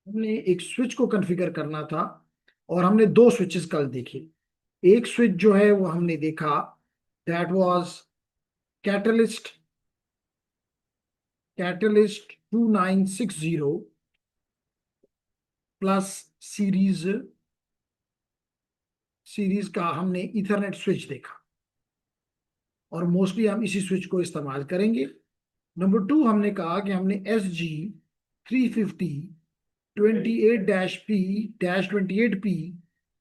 हमने एक स्विच को कॉन्फ़िगर करना था और हमने दो स्विचेस कल देखे। एक स्विच जो है वो हमने देखा, that was catalyst catalyst 2960 plus series series का हमने इथरनेट स्विच देखा और मोस्टली हम इसी स्विच को इस्तेमाल करेंगे। नंबर टू, हमने कहा कि हमने SG 350 28-P-28P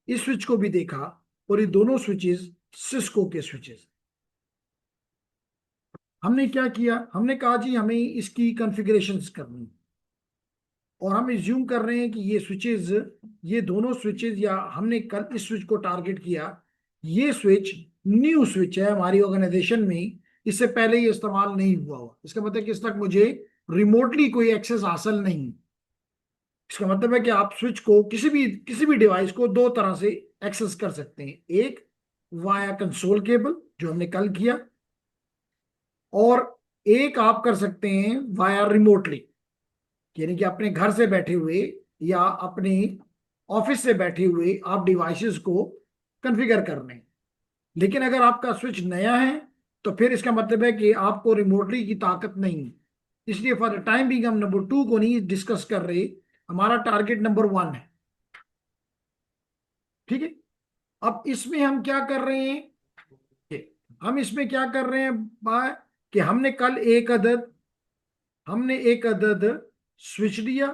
इस स्विच को भी देखा और ये दोनों स्विचेस सिस्को के स्विचेस। हमने क्या किया, हमने कहा जी हमें इसकी कॉन्फ़िगरेशंस करनी है और हम एज्यूम कर रहे हैं कि ये स्विचेस, ये दोनों स्विचेस, या हमने कल इस स्विच को टारगेट किया, ये स्विच न्यू स्विच है हमारी ऑर्गेनाइजेशन में, इससे पहले ये इस्तेमाल नहीं हुआ हुआ। इसका मतलब कि इस तक मुझे रिमोटली कोई एक्सेस हासिल नहीं। इसका मतलब है कि आप स्विच को किसी भी डिवाइस को दो तरह से एक्सेस कर सकते हैं। एक वाया कंसोल केबल जो हमने कल किया, और एक आप कर सकते हैं वाया रिमोटली, यानी कि अपने घर से बैठे हुए या अपने ऑफिस से बैठे हुए आप डिवाइसेस को कॉन्फ़िगर कर लें। लेकिन अगर आपका स्विच नया है तो फिर इसका मतलब है कि आपको रिमोटली की ताकत नहीं है। इसलिए फॉर द टाइम भी हम नंबर टू को नहीं डिस्कस कर रहे, हमारा टारगेट नंबर वन है। ठीक है। अब इसमें हम क्या कर रहे हैं, हम इसमें क्या कर रहे हैं कि हमने एक अदद स्विच लिया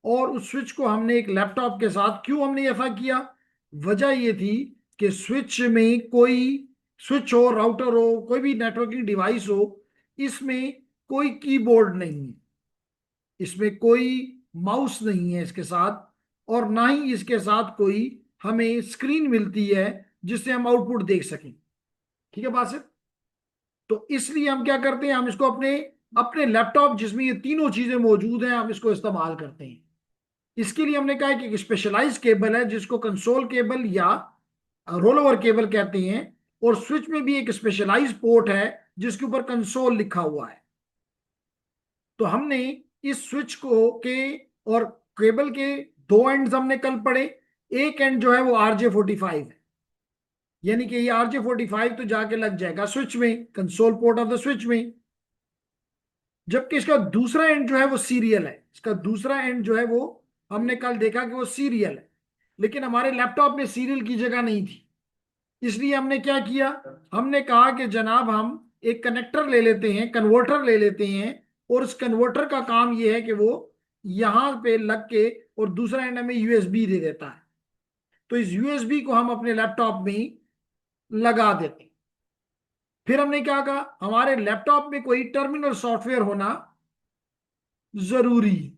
और उस स्विच को हमने एक लैपटॉप के साथ, क्यों हमने ऐसा किया, वजह ये थी कि स्विच में कोई स्विच हो, राउटर हो, कोई भी नेटवर्किंग डिवाइस हो, इसमें कोई कीबोर्ड नहीं है, इसमें कोई माउस नहीं है इसके साथ, और ना ही इसके साथ कोई हमें स्क्रीन मिलती है जिससे हम आउटपुट देख सकें। ठीक है बात सर। तो इसलिए हम क्या करते हैं, हम इसको अपने अपने लैपटॉप जिसमें ये तीनों चीजें मौजूद हैं, हम इसको इस्तेमाल करते हैं। इसके लिए हमने कहा कि एक स्पेशलाइज केबल है जिसको कंसोल केबल या रोल ओवर केबल कहते हैं, और स्विच में भी एक स्पेशलाइज पोर्ट है जिसके ऊपर कंसोल लिखा हुआ है। तो हमने इस स्विच को के और केबल के दो एंड्स हमने कल पढ़े। एक एंड जो है वो RJ45 है, यानी कि ये RJ45 तो जाके लग जाएगा स्विच में, console port of the switch में। जबकि इसका दूसरा एंड जो है वो सीरियल है, इसका दूसरा एंड जो है वो हमने कल देखा कि वो सीरियल है, लेकिन हमारे लैपटॉप में सीरियल की जगह नहीं थी। इसलिए हमने क्या किया, हमने कहा कि जनाब हम एक कनेक्टर ले लेते हैं, कन्वर्टर ले लेते हैं, और उस कन्वर्टर का काम ये है कि वो यहां पे लग के और दूसरा एंड हमें USB दे देता है। तो इस USB को हम अपने लैपटॉप में लगा देते हैं। फिर हमने क्या कहा, हमारे लैपटॉप में कोई टर्मिनल सॉफ्टवेयर होना जरूरी है,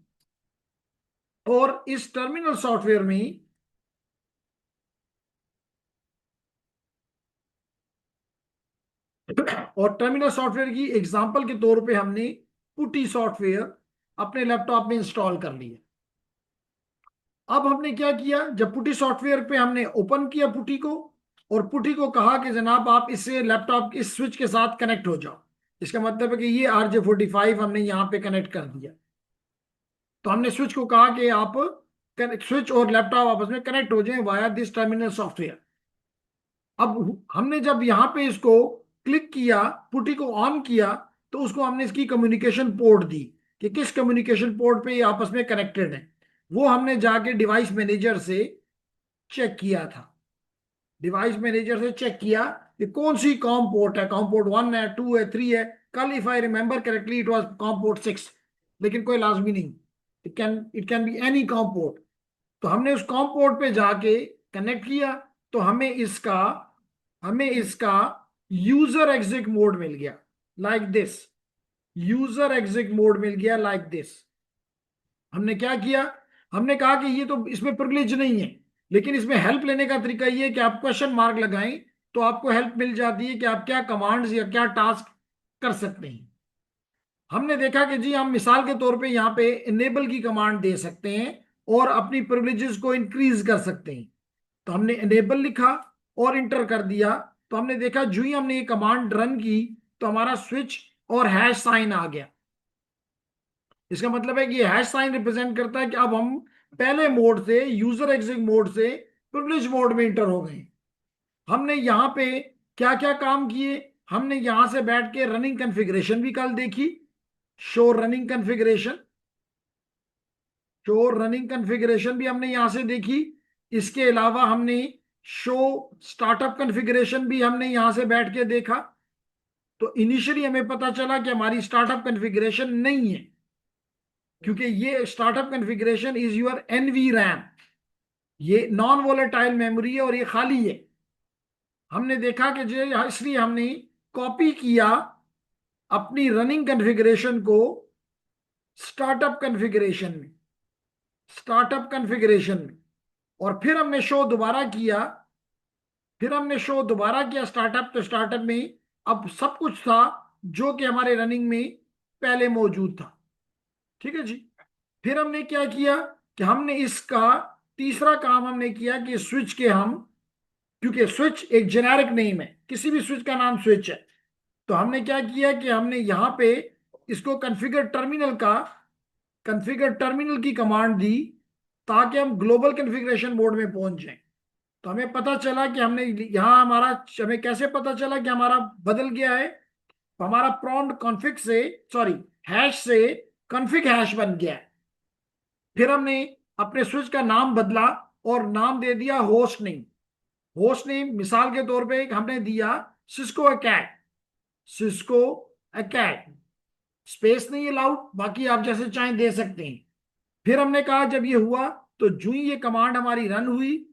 और इस टर्मिनल सॉफ्टवेयर में और टर्मिनल सॉफ्टवेयर की एग्जांपल के तौर पे हमने पुटी सॉफ्टवेयर अपने लैपटॉप में इंस्टॉल कर लिया। अब हमने क्या किया, जब पुटी सॉफ्टवेयर पे हमने ओपन किया पुटी को, और पुटी को कहा कि जनाब आप इससे लैपटॉप इस स्विच के साथ कनेक्ट हो जाओ, इसका मतलब है कि ये RJ45 हमने यहाँ पे कनेक्ट कर दिया। तो हमने स्विच को कहा कि आप स्विच और लैपटॉप आपस में कनेक्ट हो जाए वाया दिस टर्मिनल सॉफ्टवेयर। अब हमने जब यहाँ पे इसको क्लिक किया, पुटी को ऑन किया, तो उसको हमने इसकी कम्युनिकेशन पोर्ट दी कि किस कम्युनिकेशन पोर्ट पे ये आपस में कनेक्टेड है। वो हमने जाके डिवाइस मैनेजर से चेक किया था, डिवाइस मैनेजर से चेक किया कि कौन सी कॉम पोर्ट है, कॉम पोर्ट 1 है, 2 है, 3 है। कल if I remember correctly it was com port 6, लेकिन कोई लाजमी नहीं, it can be any com port. तो हमने उस कॉम पोर्ट पे जाके कनेक्ट किया, तो हमें इसका यूजर एग्जिट मोड मिल गया, like this. User exit mode मिल गया लाइक दिस। हमने क्या किया, हमने कहा कि ये तो इसमें प्रिविलेज नहीं है, लेकिन इसमें हेल्प लेने का तरीका ये है कि आप क्वेश्चन मार्क लगाएं तो आपको हेल्प मिल जाती है कि आप क्या कमांड्स या क्या टास्क कर सकते हैं। हमने देखा कि जी हम मिसाल के तौर पे यहाँ पे इनेबल की कमांड दे सकते हैं और अपनी प्रिविलेजेस को इंक्रीज कर सकते हैं। तो हमने इनेबल लिखा और इंटर कर दिया। तो हमने देखा जो ही हमने ये कमांड रन की तो हमारा स्विच और हैश साइन आ गया। इसका मतलब है कि ये हैश साइन रिप्रेजेंट करता है कि अब हम पहले मोड से, यूजर एग्जिट मोड से प्रिविलेज मोड में इंटर हो गए। हमने यहाँ पे क्या क्या काम किए, हमने यहां से बैठ के रनिंग कॉन्फ़िगरेशन भी कल देखी, show running configuration, show running configuration भी हमने यहां से देखी। इसके अलावा हमने शो स्टार्टअप कॉन्फ़िगरेशन भी हमने यहां से बैठ के देखा। तो इनिशियली हमें पता चला कि हमारी स्टार्टअप कॉन्फ़िगरेशन नहीं है, क्योंकि ये startup configuration is your NV RAM, ये नॉन वोलेटाइल मेमोरी है और ये खाली है। हमने देखा कि जो, इसलिए हमने कॉपी किया अपनी रनिंग कॉन्फ़िगरेशन को स्टार्टअप कॉन्फ़िगरेशन में, स्टार्टअप कॉन्फ़िगरेशन में, और फिर हमने शो दोबारा किया, फिर हमने शो दोबारा किया स्टार्टअप। तो स्टार्टअप में अब सब कुछ था जो कि हमारे रनिंग में पहले मौजूद था। ठीक है जी। फिर हमने क्या किया कि हमने इसका तीसरा काम हमने किया कि स्विच के हम, क्योंकि स्विच एक जेनेरिक नेम है, किसी भी स्विच का नाम स्विच है, तो हमने क्या किया कि हमने यहाँ पे इसको कॉन्फ़िगर टर्मिनल की कमांड दी, ताकि हम ग्लोबल कॉन्फ़िगरेशन मोड में पहुंच जाएं। तो हमें पता चला कि हमने यहाँ हमारा, हमें कैसे पता चला कि हमारा बदल गया है, तो हमारा प्रॉम्प्ट कॉन्फ़िग से, सॉरी, हैश से कॉन्फ़िग हैश बन गया है। फिर हमने अपने स्विच का नाम बदला और नाम दे दिया होस्ट नेम। होस्ट नेम मिसाल के तौर पे हमने दिया सिस्को अकैड, सिस्को अकैड, स्पेस नहीं अलाउड, बाकी आप जैसे चाहें दे सकते हैं। फिर हमने कहा जब ये हुआ तो जो ही ये कमांड हमारी रन हुई,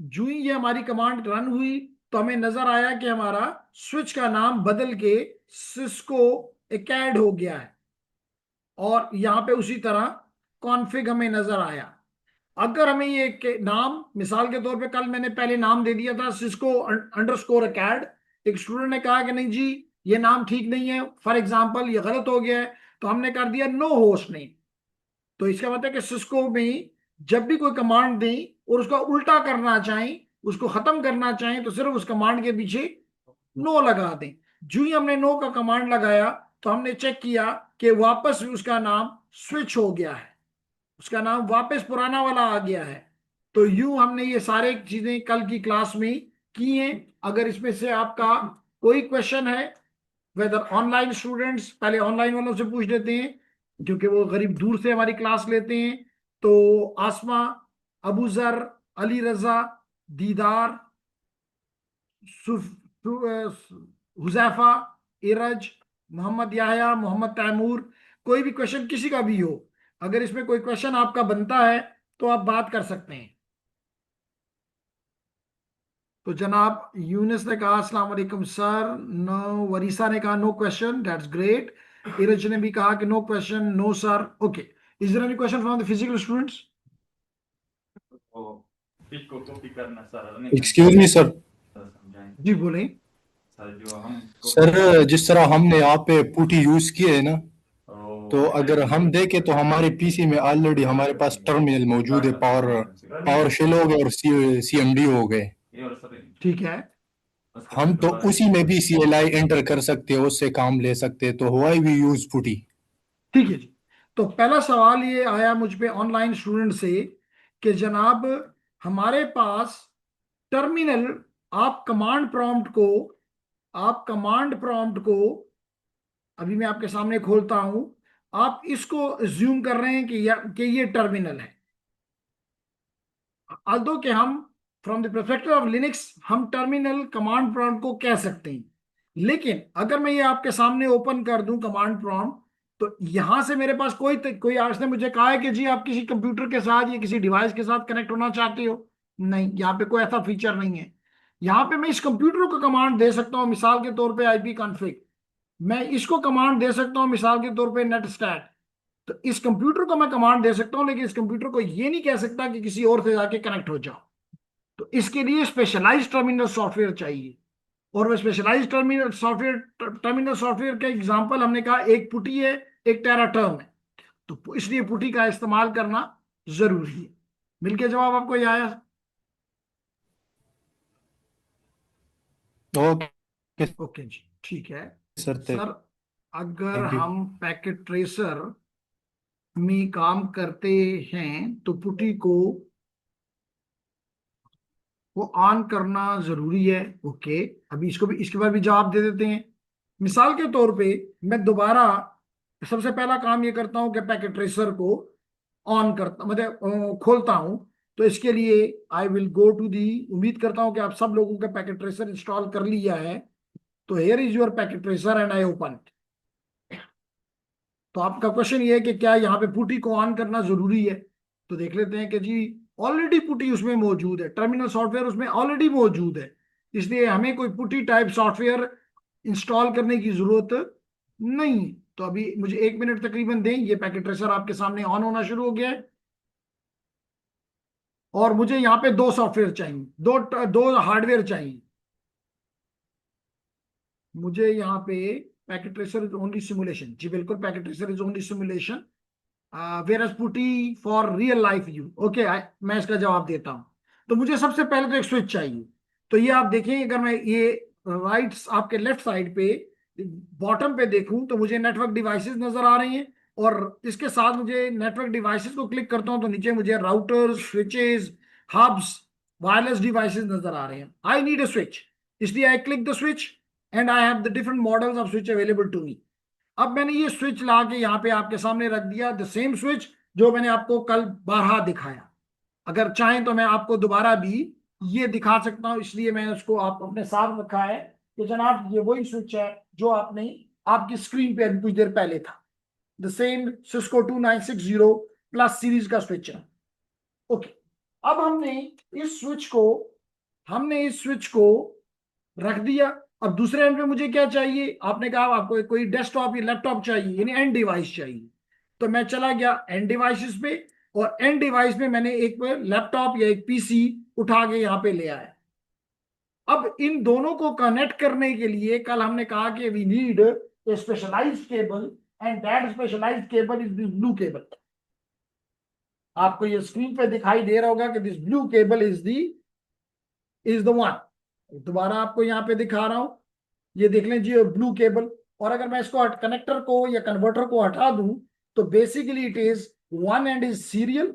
जो ही ये हमारी कमांड रन हुई, तो हमें नजर आया कि हमारा स्विच का नाम बदल के सिस्को एकेड हो गया है, और यहां पे उसी तरह कॉन्फ़िग हमें नजर आया। अगर हमें ये नाम, मिसाल के तौर पे कल मैंने पहले नाम दे दिया था सिस्को अंडरस्कोर अकैड, एक स्टूडेंट ने कहा कि नहीं जी ये नाम ठीक नहीं है, फॉर एग्जांपल ये गलत हो गया है, तो हमने कर दिया नो होस्ट नेम। तो इसका मतलब है कि सिस्को में जब भी कोई कमांड दें और उसका उल्टा करना चाहें, उसको खत्म करना चाहें, तो सिर्फ उस कमांड के पीछे नो लगा दें। जो ही हमने नो का कमांड लगाया तो हमने चेक किया कि वापस उसका नाम स्विच हो गया है, उसका नाम वापस पुराना वाला आ गया है। तो यूं हमने ये सारे चीजें कल की क्लास में की हैं। अगर इसमें से आपका कोई क्वेश्चन है, वेदर ऑनलाइन स्टूडेंट्स, पहले ऑनलाइन वालों से पूछ लेते हैं क्योंकि वो गरीब दूर से हमारी क्लास लेते हैं। तो आसमा, अबू जर, अली रजा, दीदार, हुजैफा, इरज, मोहम्मद याहया, मोहम्मद तैमूर, कोई भी क्वेश्चन किसी का भी हो, अगर इसमें कोई क्वेश्चन आपका बनता है तो आप बात कर सकते हैं। तो जनाब यूनिस ने कहा अस्सलाम वालेकुम सर, नो। वरीसा ने कहा नो क्वेश्चन, दैट्स ग्रेट। इरज ने भी कहा कि no question, no sir. Okay, is there any question from the physical students? इसको कॉपी करना सर, नहीं एक्सक्यूज मी सर। सर समझाएंगे जी बोलें। सर, जो हम सर जिस तरह हमने यहाँ पे पुटी यूज किए है ना, तो तो अगर हम देखें तो हमारे पीसी में ऑलरेडी हमारे पास टर्मिनल मौजूद है, पावर शेल हो गए और सीएमडी हो गए। ठीक है, हम तो उसी में भी सीएलआई एंटर कर सकते हैं, उससे काम ले सकते हैं, तो व्हाई वी यूज पुटी। ठीक है जी। तो पहला सवाल ये आया मुझ पे ऑनलाइन स्टूडेंट से कि जनाब हमारे पास टर्मिनल, आप कमांड प्रॉम्प्ट को, आप कमांड प्रॉम्प्ट को, अभी मैं आपके सामने खोलता हूं, आप इसको ज्यूम कर रहे हैं कि ये टर्मिनल है। अल्दो कि हम from the perspective of Linux हम टर्मिनल कमांड प्रॉम्प्ट को कह सकते हैं, लेकिन अगर मैं ये आपके सामने ओपन कर दूं कमांड प्रॉम्प्ट, तो यहां से मेरे पास कोई आपने मुझे कहा है कि जी आप किसी कंप्यूटर के साथ या किसी डिवाइस के साथ कनेक्ट होना चाहते हो, नहीं, यहाँ पे कोई ऐसा फीचर नहीं है। यहाँ पे मैं इस कंप्यूटर को कमांड दे सकता हूँ, मिसाल के तौर पे आईपी कॉन्फ़िग, मैं इसको कमांड दे सकता हूँ मिसाल के तौर पे नेट स्टैट। तो इस कंप्यूटर को मैं कमांड दे सकता हूं, लेकिन इस कंप्यूटर को ये नहीं कह सकता कि किसी और से जाके कनेक्ट हो जाओ। तो इसके लिए स्पेशलाइज्ड टर्मिनल सॉफ्टवेयर चाहिए, और वह स्पेशलाइज्ड टर्मिनल सॉफ्टवेयर का एग्जांपल हमने कहा एक पुटी है, एक टेराटर्म है। तो इसलिए पुटी का इस्तेमाल करना जरूरी है। मिलके जवाब आपको ये आया? ओके ओके जी, ठीक है। सर। सर अगर Thank you. हम पैकेट ट्रेसर में काम करते हैं तो पुटी को वो ऑन करना जरूरी है। ओके, अभी इसको भी, इसके बाद भी जवाब दे देते हैं। मिसाल के तौर पे मैं दोबारा सबसे पहला काम ये करता हूं कि पैकेट ट्रेसर को ऑन करता, मतलब खोलता हूं। तो इसके लिए I will go to the, उम्मीद करता हूं कि आप सब लोगों का पैकेट ट्रेसर इंस्टॉल कर लिया है। तो here is your packet tracer and I open. तो आपका क्वेश्चन ये है कि क्या यहाँ पे पुटी को ऑन करना जरूरी है। तो देख लेते हैं कि जी ऑलरेडी पुटी उसमें मौजूद है, टर्मिनल सॉफ्टवेयर उसमें ऑलरेडी मौजूद है, इसलिए हमें कोई पुटी टाइप सॉफ्टवेयर इंस्टॉल करने की जरूरत नहीं है। तो अभी मुझे 1 मिनट तकरीबन दें, ये पैकेट ट्रेसर आपके सामने ऑन होना शुरू हो गया है। और मुझे यहाँ पे 2 सॉफ्टवेयर चाहिए, दो दो हार्डवेयर चाहिए। मुझे यहाँ पे packet tracer is only simulation, जी बिल्कुल, packet tracer is only simulation, whereas putty for real life you. Okay, मैं इसका जवाब देता हूं। तो मुझे सबसे पहले तो एक स्विच चाहिए। तो ये आप देखें, अगर मैं ये राइट आपके लेफ्ट साइड पे बॉटम पे देखूं तो मुझे नेटवर्क डिवाइसेस नजर आ रही हैं, और इसके साथ मुझे नेटवर्क डिवाइसेस को क्लिक करता हूं तो नीचे मुझे routers, switches, hubs, wireless devices नजर आ रहे हैं। आई नीड अ स्विच, इसलिए I click the switch and I have the different models of switch available to me. अब मैंने ये स्विच ला के यहाँ पे आपके सामने रख दिया, द सेम स्विच जो मैंने आपको कल 12 दिखाया। अगर चाहें तो मैं आपको दोबारा भी ये दिखा सकता हूं, इसलिए मैंने उसको आप अपने साथ रखा है कि जनाब ये वही स्विच है जो आपने आपकी स्क्रीन पे अभी कुछ देर पहले था। The same Cisco 2960 plus series का स्विच है। ओके, अब हमने इस स्विच को रख दिया। अब दूसरे एंड पे मुझे क्या चाहिए, आपने कहा आपको कोई डेस्कटॉप या लैपटॉप चाहिए, यानी एंड डिवाइस चाहिए। तो मैं चला गया एंड डिवाइसेस पे, और एंड डिवाइस में मैंने एक लैपटॉप या एक पीसी उठा के यहाँ पे ले आया। अब इन दोनों को कनेक्ट करने के लिए कल हमने कहा कि we need a specialised cable, and that specialised cable is this blue cable. आपको ये स्क्रीन पे दिखाई दे रहा होगा कि this blue cable is the one. दोबारा आपको यहाँ पे दिखा रहा हूं, ये देख लें जी ब्लू केबल। और अगर मैं इसको कनेक्टर को या कन्वर्टर को हटा दूं तो basically it is one and is serial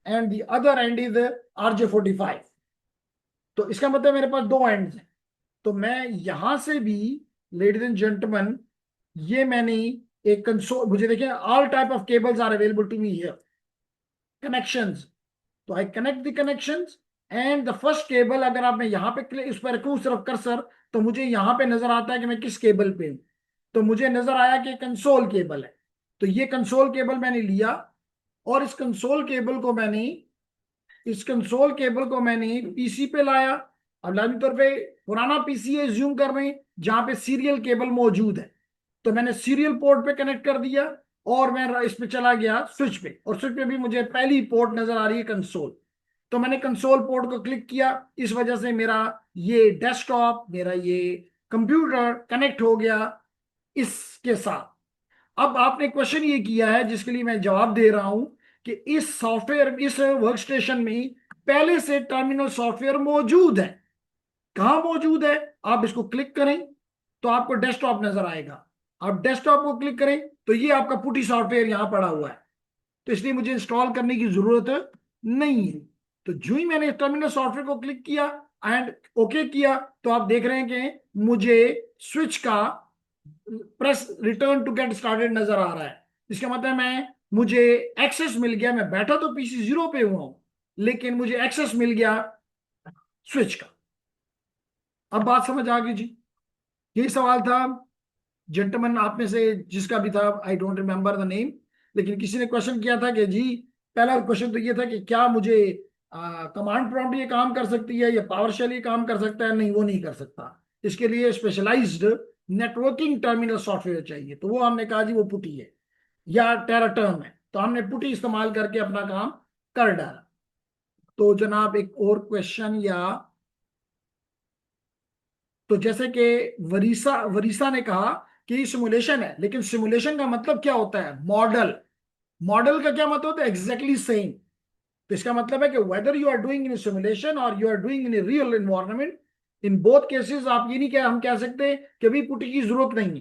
and the other and is RJ45। तो इसका मतलब मेरे पास 2 एंड्स हैं। तो मैं यहां से भी, लेडीज एंड जेंटलमैन, ये मैंने एक कंसोल, मुझे देखिए all type of cables are available to me here, connections. तो I connect the connections and the first cable, अगर आप मैं यहाँ पे इस पर रखूं सिर्फ कर्सर, तो मुझे यहाँ पे नजर आता है कि मैं किस केबल पे हूं। तो मुझे नजर आया कि कंसोल केबल है। तो ये कंसोल केबल मैंने लिया, और इस कंसोल केबल को मैंने पीसी पे लाया। अब लाजमी तौर पे पुराना पीसी है, ज्यूम कर रहे हैं, जहां पे सीरियल केबल मौजूद है। तो मैंने सीरियल पोर्ट पे कनेक्ट कर दिया, और मैं इस पे चला गया स्विच पे, और स्विच पे भी मुझे पहली पोर्ट नजर आ रही है कंसोल। तो मैंने कंसोल पोर्ट को क्लिक किया, इस वजह से मेरा ये डेस्कटॉप, मेरा ये कंप्यूटर कनेक्ट हो गया इसके साथ। अब आपने क्वेश्चन ये किया है जिसके लिए मैं जवाब दे रहा हूं कि इस सॉफ्टवेयर, इस वर्कस्टेशन में पहले से टर्मिनल सॉफ्टवेयर मौजूद है। कहां मौजूद है, आप इसको क्लिक करें तो आपको डेस्कटॉप नजर आएगा। आप डेस्कटॉप को क्लिक करें तो ये आपका पुटी सॉफ्टवेयर यहां पड़ा हुआ है। तो इसलिए मुझे इंस्टॉल करने की जरूरत नहीं है। तो जो ही मैंने टर्मिनल सॉफ्टवेयर को क्लिक किया एंड ओके किया, तो आप देख रहे हैं कि मुझे स्विच का press return to get started नजर आ रहा है। इसका मतलब मुझे एक्सेस मिल गया। मैं बैठा तो पीसी 0 पे हुआ हूं, लेकिन मुझे एक्सेस मिल गया स्विच का। अब बात समझ आ गई जी। यही सवाल था जेंटलमैन आप में से जिसका भी था, I don't remember the name, लेकिन किसी ने क्वेश्चन किया था कि जी, पहला क्वेश्चन तो ये था कि क्या मुझे कमांड प्रॉम्प्ट ये काम कर सकती है या पावर शेल ये काम कर सकता है। नहीं, वो नहीं कर सकता। इसके लिए स्पेशलाइज्ड नेटवर्किंग टर्मिनल सॉफ्टवेयर चाहिए। तो वो हमने कहा जी वो पुटी है या टेरा टर्म है, तो हमने पुटी इस्तेमाल करके अपना काम कर डाला। तो जनाब एक और क्वेश्चन, या तो जैसे कि वरीसा वरीसा ने कहा कि ये सिमुलेशन है, लेकिन सिमुलेशन का मतलब क्या होता है, मॉडल। मॉडल का क्या मतलब होता है, एग्जैक्टली सेम। तो इसका मतलब है कि whether you are doing in simulation और you are doing in a real environment, in both cases आप ये नहीं हम कह सकते कि भी पुटी की जरूरत नहीं है।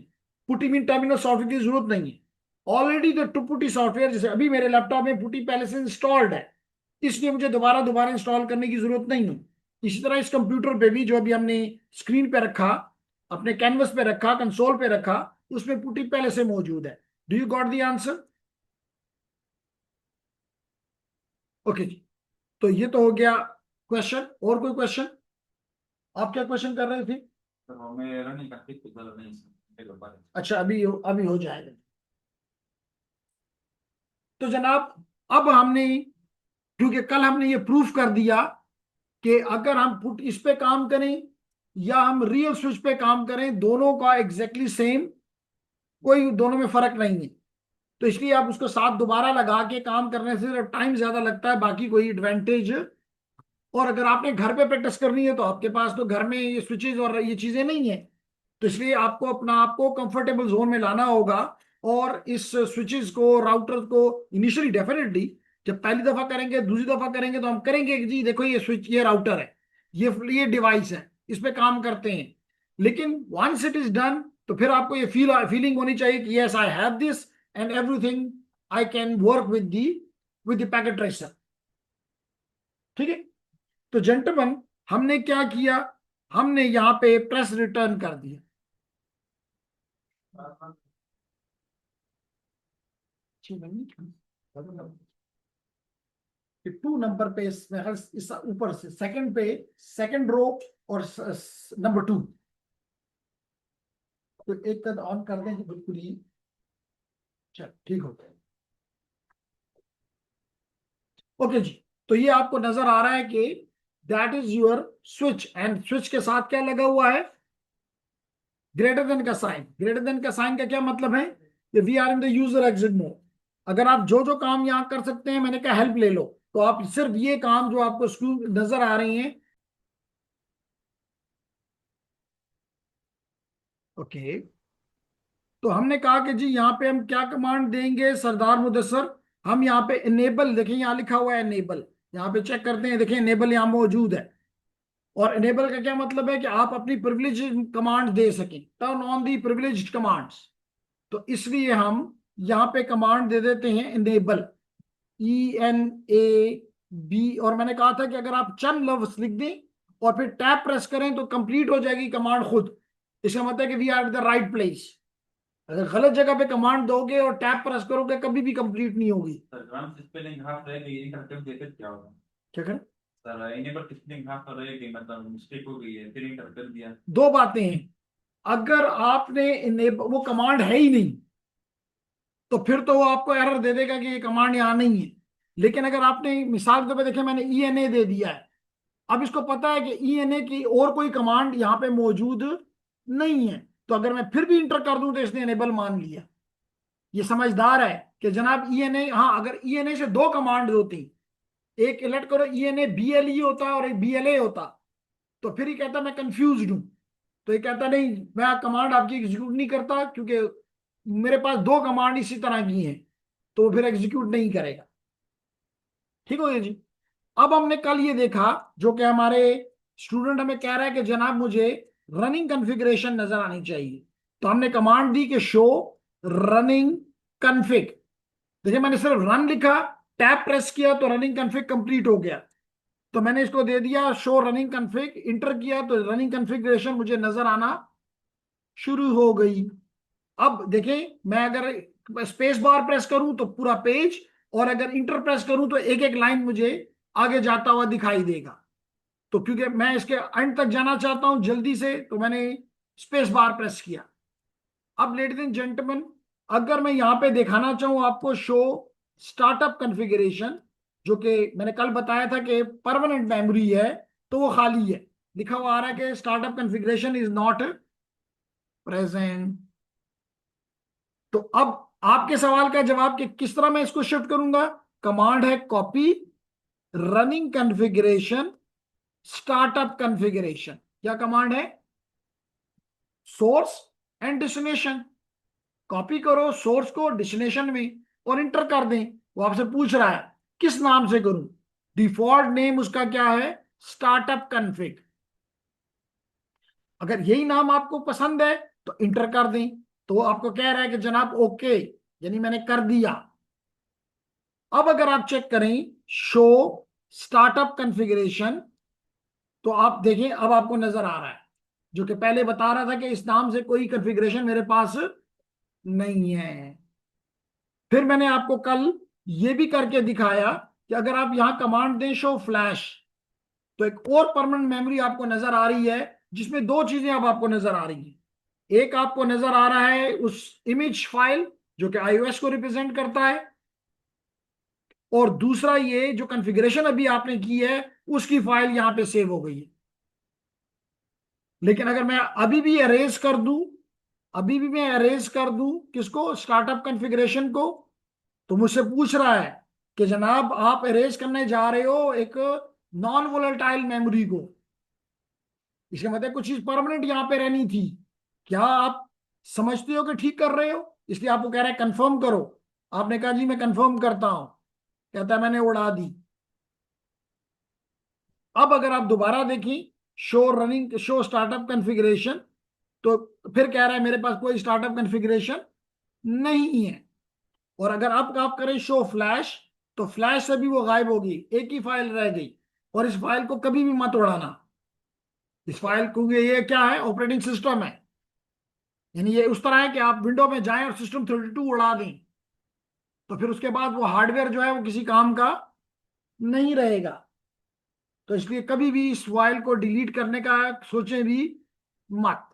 पुटी मीन टर्मिनल सॉफ्टवेयर की जरूरत नहीं है। ऑलरेडी द पुटी सॉफ्टवेयर, जैसे अभी मेरे लैपटॉप में पुटी पहले से इंस्टॉल्ड है, इसलिए मुझे दोबारा दोबारा इंस्टॉल करने की जरूरत नहीं है। इसी तरह इस कंप्यूटर पे भी, जो अभी हमने स्क्रीन पे रखा, अपने कैनवस पे रखा, कंसोल पे रखा, उसमें पुटी पहले से मौजूद है। Do you got the answer? Okay जी, तो ये तो हो गया क्वेश्चन। और कोई क्वेश्चन? आप क्या क्वेश्चन कर रहे थे? सर हमें रनिंग कंफिग तो जरूरत नहीं सर। अच्छा, अभी हो जाएगा। तो जनाब, अब हमने, क्योंकि कल हमने ये प्रूफ कर दिया कि अगर हम पुट इस पे काम करें या हम रियल स्विच पे काम करें, दोनों का एग्जैक्टली सेम, कोई दोनों में फर्क नहीं है। तो इसलिए आप उसको साथ दोबारा लगा के काम करने से सिर्फ टाइम ज्यादा लगता है, बाकी कोई एडवांटेज। और अगर आपने घर पे प्रैक्टिस करनी है तो आपके पास तो घर में ये स्विचेज और ये चीजें नहीं है, तो इसलिए आपको अपना आपको कंफर्टेबल जोन में लाना होगा। और इस स्विचेस को, राउटर को इनिशियली डेफिनेटली जब पहली दफा करेंगे, दूसरी दफा करेंगे, तो हम करेंगे कि जी देखो ये स्विच, ये राउटर है, ये डिवाइस है, इस पे काम करते हैं। लेकिन वंस इट इज डन, तो फिर आपको ये फीलिंग होनी चाहिए कि yes I have this and everything, I can work with the packet tracer. ठीक है? तो जेंटलमैन, हमने क्या किया, हमने यहां पे प्रेस रिटर्न कर दिया। टू नंबर पे इसमें इस ऊपर से सेकंड पे, सेकंड रो और नंबर 2, तो एक कद ऑन कर दें बिल्कुल ही। चल ठीक हो गया। ओके जी, तो ये आपको नजर आ रहा है कि that is your switch, and switch के साथ क्या लगा हुआ है? ग्रेटर देन का साइन। ग्रेटर देन का साइन का क्या मतलब है? कि we are in the user exit mode. अगर आप जो जो काम यहां कर सकते हैं, मैंने कहा हेल्प ले लो, तो आप सिर्फ ये काम जो आपको स्क्रीन नजर आ रही हैं। ओके, तो हमने कहा कि जी यहाँ पे हम क्या कमांड देंगे सरदार मुदस्सर? हम यहाँ पे इनेबल, देखिए यहाँ लिखा हुआ है इनेबल, यहाँ पे चेक करते हैं, देखिए इनेबल यहाँ मौजूद है। और इनेबल का क्या मतलब है? कि आप अपनी प्रिविलेज कमांड दे सकें, turn on the privileged commands. तो इसलिए हम यहाँ पे कमांड दे देते हैं इनेबल, ENAB। और मैंने कहा था कि अगर आप चंद लफ्ज लिख दें और फिर टैब प्रेस करें तो कंप्लीट हो जाएगी कमांड खुद। इसका मतलब है कि we are the right place. अगर गलत जगह पे कमांड दोगे और टैब प्रेस करोगे, कभी भी कंप्लीट नहीं होगी। सर ग्राम स्पेलिंग हाफ रहेगी, इंटरप्रेट देते क्या होगा? क्या करें? सर इनेबल स्पेलिंग हाफ रहेगी, मतलब मिस्टेक हो गई है, फिर इंटरप्रेट दिया। दो बातें हैं, अगर आपने वो कमांड है ही नहीं, तो फिर तो वो आपको एरर दे देगा कि ये कमांड यहाँ नहीं है। लेकिन अगर आपने मिसाल के तौर पे देखें, मैंने ENA दे दिया है, अब इसको पता है कि ENA की और कोई कमांड यहाँ पे मौजूद नहीं है, तो अगर मैं फिर भी इंटर कर दूं तो इसने इनेबल मान लिया। ये समझदार है कि जनाब ENA, हाँ अगर ENA से दो कमांड होती, एक इलेक्ट करो ENA BLE होता और एक BLA होता, तो फिर ये कहता मैं कंफ्यूज हूं। तो ये कहता नहीं, मैं कमांड आपकी एग्जीक्यूट नहीं करता, क्योंकि मेरे पास दो कमांड इसी तरह की हैं, तो वो फिर एग्जीक्यूट नहीं करेगा। ठीक हो गया जी? अब हमने कल ये देखा, जो कि हमारे स्टूडेंट हमें कह रहा है कि जनाब मुझे रनिंग कॉन्फ़िगरेशन नजर आनी चाहिए, तो हमने कमांड दी कि शो रनिंग कॉन्फ़िग। देखिए मैंने सिर्फ रन लिखा, टैब प्रेस किया तो रनिंग कॉन्फ़िग कंप्लीट हो गया। तो मैंने इसको दे दिया शो रनिंग कॉन्फ़िग, इंटर किया तो रनिंग कॉन्फ़िगरेशन मुझे नजर आना शुरू हो गई। अब देखिए, मैं अगर स्पेस बार प्रेस करूं तो पूरा पेज, और अगर इंटर प्रेस करूं तो एक एक लाइन मुझे आगे जाता हुआ दिखाई देगा। तो क्योंकि मैं इसके एंड तक जाना चाहता हूं जल्दी से, तो मैंने स्पेस बार प्रेस किया। अब लेडीज एंड जेंटलमैन, अगर मैं यहां पे दिखाना चाहूं आपको शो स्टार्टअप कॉन्फ़िगरेशन, जो कि मैंने कल बताया था कि परमानेंट मेमोरी है, तो वो खाली है, लिखा हुआ आ रहा है कि startup configuration is not present. तो अब आपके सवाल का जवाब कि किस तरह मैं इसको शिफ्ट करूंगा? कमांड है copy running configuration startup configuration. क्या कमांड है? Source and destination. कॉपी करो सोर्स को डेस्टिनेशन में और इंटर कर दें। वो आपसे पूछ रहा है किस नाम से करूं, डिफॉल्ट नेम उसका क्या है? Startup config. अगर यही नाम आपको पसंद है तो इंटर कर दें, तो आपको कह रहा है कि जनाब ओके, यानी मैंने कर दिया। अब अगर आप चेक करें शो स्टार्टअप कॉन्फ़िगरेशन, तो आप देखें अब आपको नजर आ रहा है, जो कि पहले बता रहा था कि इस नाम से कोई कॉन्फ़िगरेशन मेरे पास नहीं है। फिर मैंने आपको कल ये भी करके दिखाया कि अगर आप यहां कमांड दें शो फ्लैश, तो एक और परमानेंट मेमोरी आपको नजर आ रही है, जिसमें दो चीजें अब आपको नजर आ रही हैं। एक आपको नजर आ रहा है उस इमेज फाइल जो कि iOS को रिप्रेजेंट करता है, और दूसरा ये जो कॉन्फ़िगरेशन अभी आपने की है उसकी फाइल यहां पे सेव हो गई है। लेकिन अगर मैं अभी भी अरेज कर दूं, अभी भी मैं अरेज कर दूं किसको, स्टार्टअप कॉन्फ़िगरेशन को, तो मुझसे पूछ रहा है कि जनाब आप अरेज करने जा रहे हो एक नॉन वोलेटाइल मेमोरी को, इसका मतलब कुछ चीज परमानेंट यहां पे रहनी थी। क्या आप समझते हो कि ठीक कर रहे हो? इसलिए आपको कह रहा है कंफर्म करो। आपने कहा जी मैं कंफर्म करता हूं, कहता है मैंने उड़ा दी। अब अगर आप दोबारा देखें show running show startup configuration, तो फिर कह रहा है मेरे पास कोई स्टार्टअप कॉन्फ़िगरेशन नहीं है। और अगर अब आप करें शो फ्लैश, तो फ्लैश से भी वो गायब होगी, एक ही फाइल रह गई। और इस फाइल को कभी भी मत उड़ाना, इस फाइल को, ये क्या है, ऑपरेटिंग सिस्टम है। यानी ये उस तरह है कि आप विंडो में जाएं और System32 उड़ा दें, तो फिर उसके बाद वो हार्डवेयर जो है वो किसी काम का नहीं रहेगा। तो इसलिए कभी भी इस फाइल को डिलीट करने का सोचें भी मत।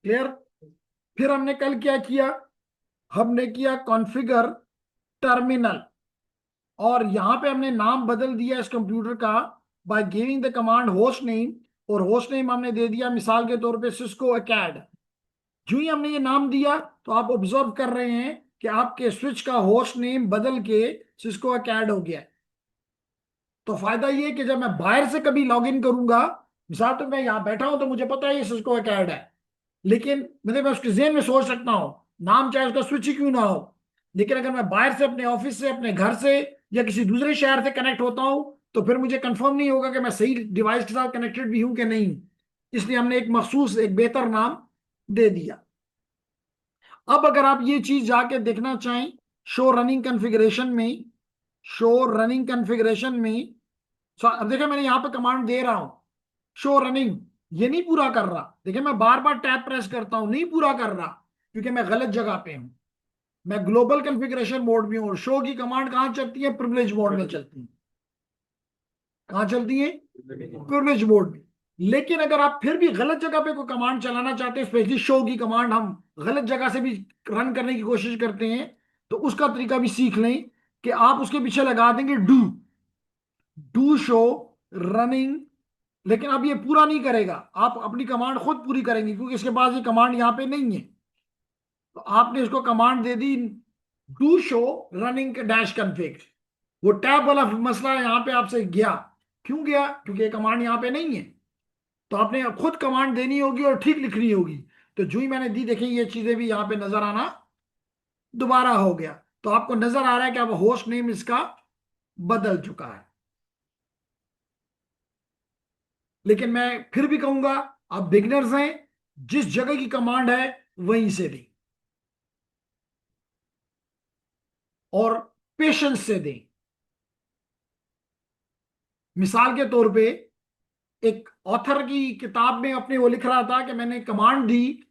क्लियर? फिर हमने कल क्या किया, हमने किया कॉन्फ़िगर टर्मिनल, और यहां पे हमने नाम बदल दिया इस कंप्यूटर का by giving the command host name, और होस्ट नेम हमने दे दिया मिसाल के तौर पे सिस्को अकैड। जो ही हमने ये नाम दिया, तो आप ऑब्जर्व कर रहे हैं कि आपके स्विच का होस्ट नेम बदल के सिस्को अकैड हो गया है। तो फायदा ये कि जब मैं बाहर से कभी लॉग इन करूंगा, मिसाल तो मैं यहाँ बैठा हूं तो मुझे पता है ये सिस्को अकैड है, लेकिन मतलब मैं उसके जेहन में सोच सकता हूँ, नाम चाहे उसका स्विच ही क्यों ना हो। लेकिन अगर मैं बाहर से अपने ऑफिस से, अपने घर से, या किसी दूसरे शहर से कनेक्ट होता हूं, तो फिर मुझे कंफर्म नहीं होगा कि मैं सही डिवाइस के साथ कनेक्टेड भी हूं कि नहीं। इसलिए हमने एक मखसूस, एक बेहतर नाम दे दिया। अब अगर आप ये चीज जाके देखना चाहें शो रनिंग कॉन्फ़िगरेशन में, शो रनिंग कॉन्फ़िगरेशन में, अब देखिए मैंने यहां पे कमांड दे रहा हूं शो रनिंग, ये नहीं पूरा कर रहा। देखिए मैं बार बार टैब प्रेस करता हूं, नहीं पूरा कर रहा, क्योंकि मैं गलत जगह पे हूं। मैं ग्लोबल कॉन्फ़िगरेशन मोड में हूं, और शो की कमांड कहां चलती है, प्रिविलेज मोड में चलती है। कहां चलती है? प्रिविलेज मोड में। लेकिन अगर आप फिर भी गलत जगह पे कोई कमांड चलाना चाहते हैं, स्पेशली शो की कमांड हम गलत जगह से भी रन करने की कोशिश करते हैं, तो उसका तरीका भी सीख लें कि आप उसके पीछे लगा देंगे डू, डू शो रनिंग। लेकिन अब ये पूरा नहीं करेगा, आप अपनी कमांड खुद पूरी करेंगे, क्योंकि इसके पास ये कमांड यहां पे नहीं है। तो आपने इसको command they the do show running dash config. वो टैब वाला मसला यहां पे आपसे गया। क्यों गया? क्योंकि ये कमांड यहां पे नहीं है। तो आपने अब खुद कमांड देनी होगी और ठीक लिखनी होगी। तो जो ही मैंने दी, देखिए ये चीजें भी यहां पे नजर आना दोबारा हो गया। तो आपको नजर आ रहा है कि अब होस्ट नेम इसका बदल चुका है। लेकिन मैं फिर भी कहूंगा, आप बिगनर्स हैं, जिस जगह की कमांड है वहीं से दें, और पेशेंस से दें। मिसाल के तौर पे एक ऑथर की किताब में अपने वो लिख रहा था कि मैंने कमांड दी।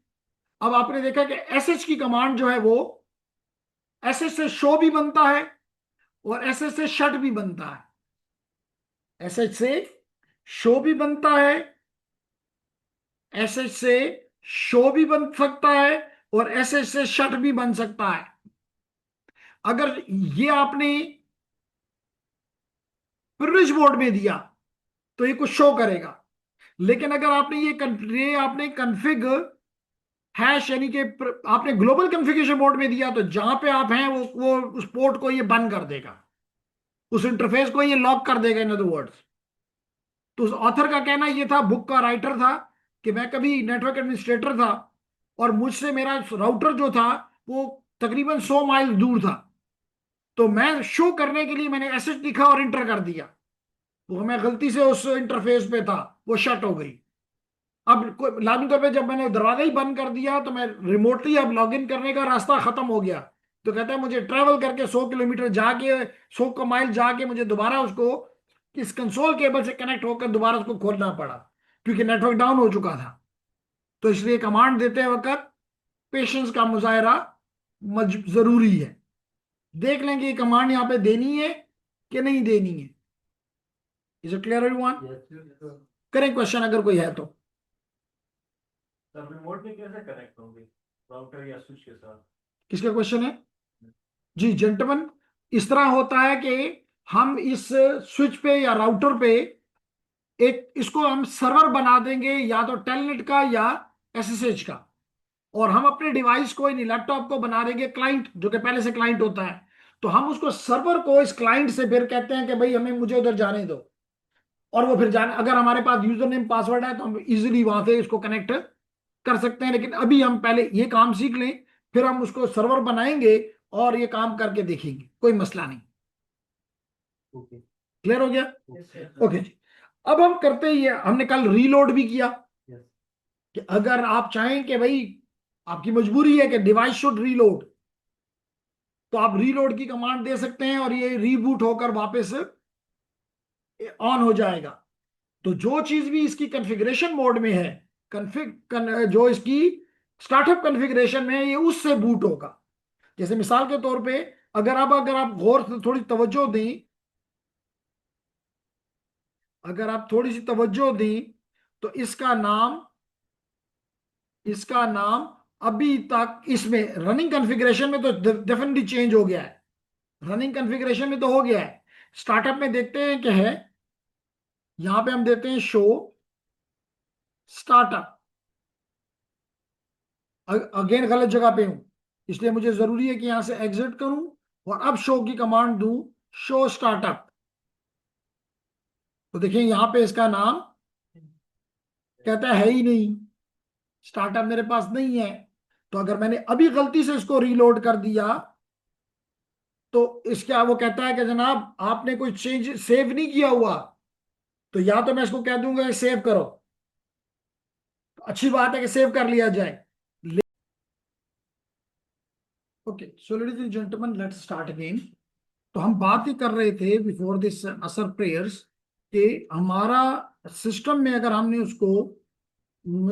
अब आपने देखा कि एसएच की कमांड जो है वो एसएच से शो भी बनता है और एसएच से शट भी बनता है। एसएच से शो भी बनता है, एसएच से शो भी बन सकता है, और एसएच से शट भी बन सकता है। अगर ये आपने प्रिविलेज मोड में दिया तो ये कुछ शो करेगा। लेकिन अगर आपने ये आपने कन्फिग हैश, यानी कि आपने ग्लोबल कॉन्फ़िगरेशन मोड में दिया, तो जहां पे आप हैं वो उस पोर्ट को ये बंद कर देगा, उस इंटरफेस को ये लॉक कर देगा, इन अदर वर्ड्स। तो उस ऑथर का कहना ये था, बुक का राइटर था, कि मैं कभी नेटवर्क एडमिनिस्ट्रेटर था, और मुझसे मेरा राउटर जो था वो तकरीबन 100 माइल दूर था। तो मैं शो करने के लिए मैंने एसएच लिखा और इंटर कर दिया, तो मैं गलती से उस इंटरफेस पे था, वो शट हो गई। अब लाजमी तौर पे जब मैंने दरवाजा ही बंद कर दिया तो मैं रिमोटली अब लॉगिन करने का रास्ता खत्म हो गया। तो कहता है मुझे ट्रेवल करके 100 किलोमीटर जाके 100 माइल जाके मुझे दोबारा उसको इस कंसोल केबल से कनेक्ट होकर दोबारा उसको खोलना पड़ा, क्योंकि नेटवर्क डाउन हो चुका था। तो इसलिए कमांड देते वक्त पेशेंस का मुजाहरा जरूरी है। देख लेंगे ये कमांड यहाँ पे देनी है कि नहीं देनी है। Is it clear everyone? करें क्वेश्चन अगर कोई है तो। तब रिमोट में कैसे कनेक्ट होंगे राउटर या स्विच के साथ? किसका क्वेश्चन है? जी जेंटलमैन, इस तरह होता है कि हम इस स्विच पे या राउटर पे एक इसको हम सर्वर बना देंगे, या तो टेलनेट का या एसएसएच का, और हम अपने डिवाइस को यानी लैपटॉप को बना देंगे क्लाइंट, जो कि पहले से क्लाइंट होता है। तो हम उसको सर्वर को इस क्लाइंट से फिर कहते हैं कि भाई हमें मुझे उधर जाने दो, और वो फिर जाने, अगर हमारे पास यूजर नेम पासवर्ड है तो हम इजीली वहां से इसको कनेक्ट कर सकते हैं। लेकिन अभी हम पहले ये काम सीख लें, फिर हम उसको सर्वर बनाएंगे और ये काम करके देखेंगे, कोई मसला नहीं। ओके, क्लियर हो गया? ओके जी। अब हम करते ही है, हमने कल रीलोड भी किया कि अगर आप चाहें कि भाई आपकी मजबूरी है कि डिवाइस शुड रीलोड, तो आप रीलोड की कमांड दे सकते हैं और ये रीबूट होकर वापस ऑन हो जाएगा। तो जो चीज भी इसकी कॉन्फ़िगरेशन मोड में है, जो इसकी स्टार्टअप कॉन्फ़िगरेशन में है, ये उससे बूट होगा। जैसे मिसाल के तौर पे अगर आप गौर से थोड़ी तवज्जो दें, अगर आप थोड़ी सी तवज्जो दें तो इसका नाम अभी तक इसमें रनिंग कॉन्फ़िगरेशन में तो डेफिनेटली चेंज हो गया है। रनिंग कॉन्फ़िगरेशन में तो हो गया है। स्टार्टअप में देखते हैं क्या है, यहां पे हम देते हैं शो स्टार्टअप। अगेन गलत जगह पे हूं, इसलिए मुझे जरूरी है कि यहां से एग्जिट करूं और अब शो की कमांड दूं, शो स्टार्टअप। तो देखिए यहां पे इसका नाम कहता है ही नहीं, स्टार्टअप मेरे पास नहीं है। तो अगर मैंने अभी गलती से इसको रीलोड कर दिया तो इसका वो कहता है कि जनाब आपने कोई चेंज सेव नहीं किया हुआ। तो या तो मैं इसको कह दूंगा सेव करो, तो अच्छी बात है कि सेव कर लिया जाए। Okay so ladies and gentleman, let's start again. तो हम बात ही कर रहे थे बिफोर दिस असर प्रेयर्स कि हमारा सिस्टम में अगर हमने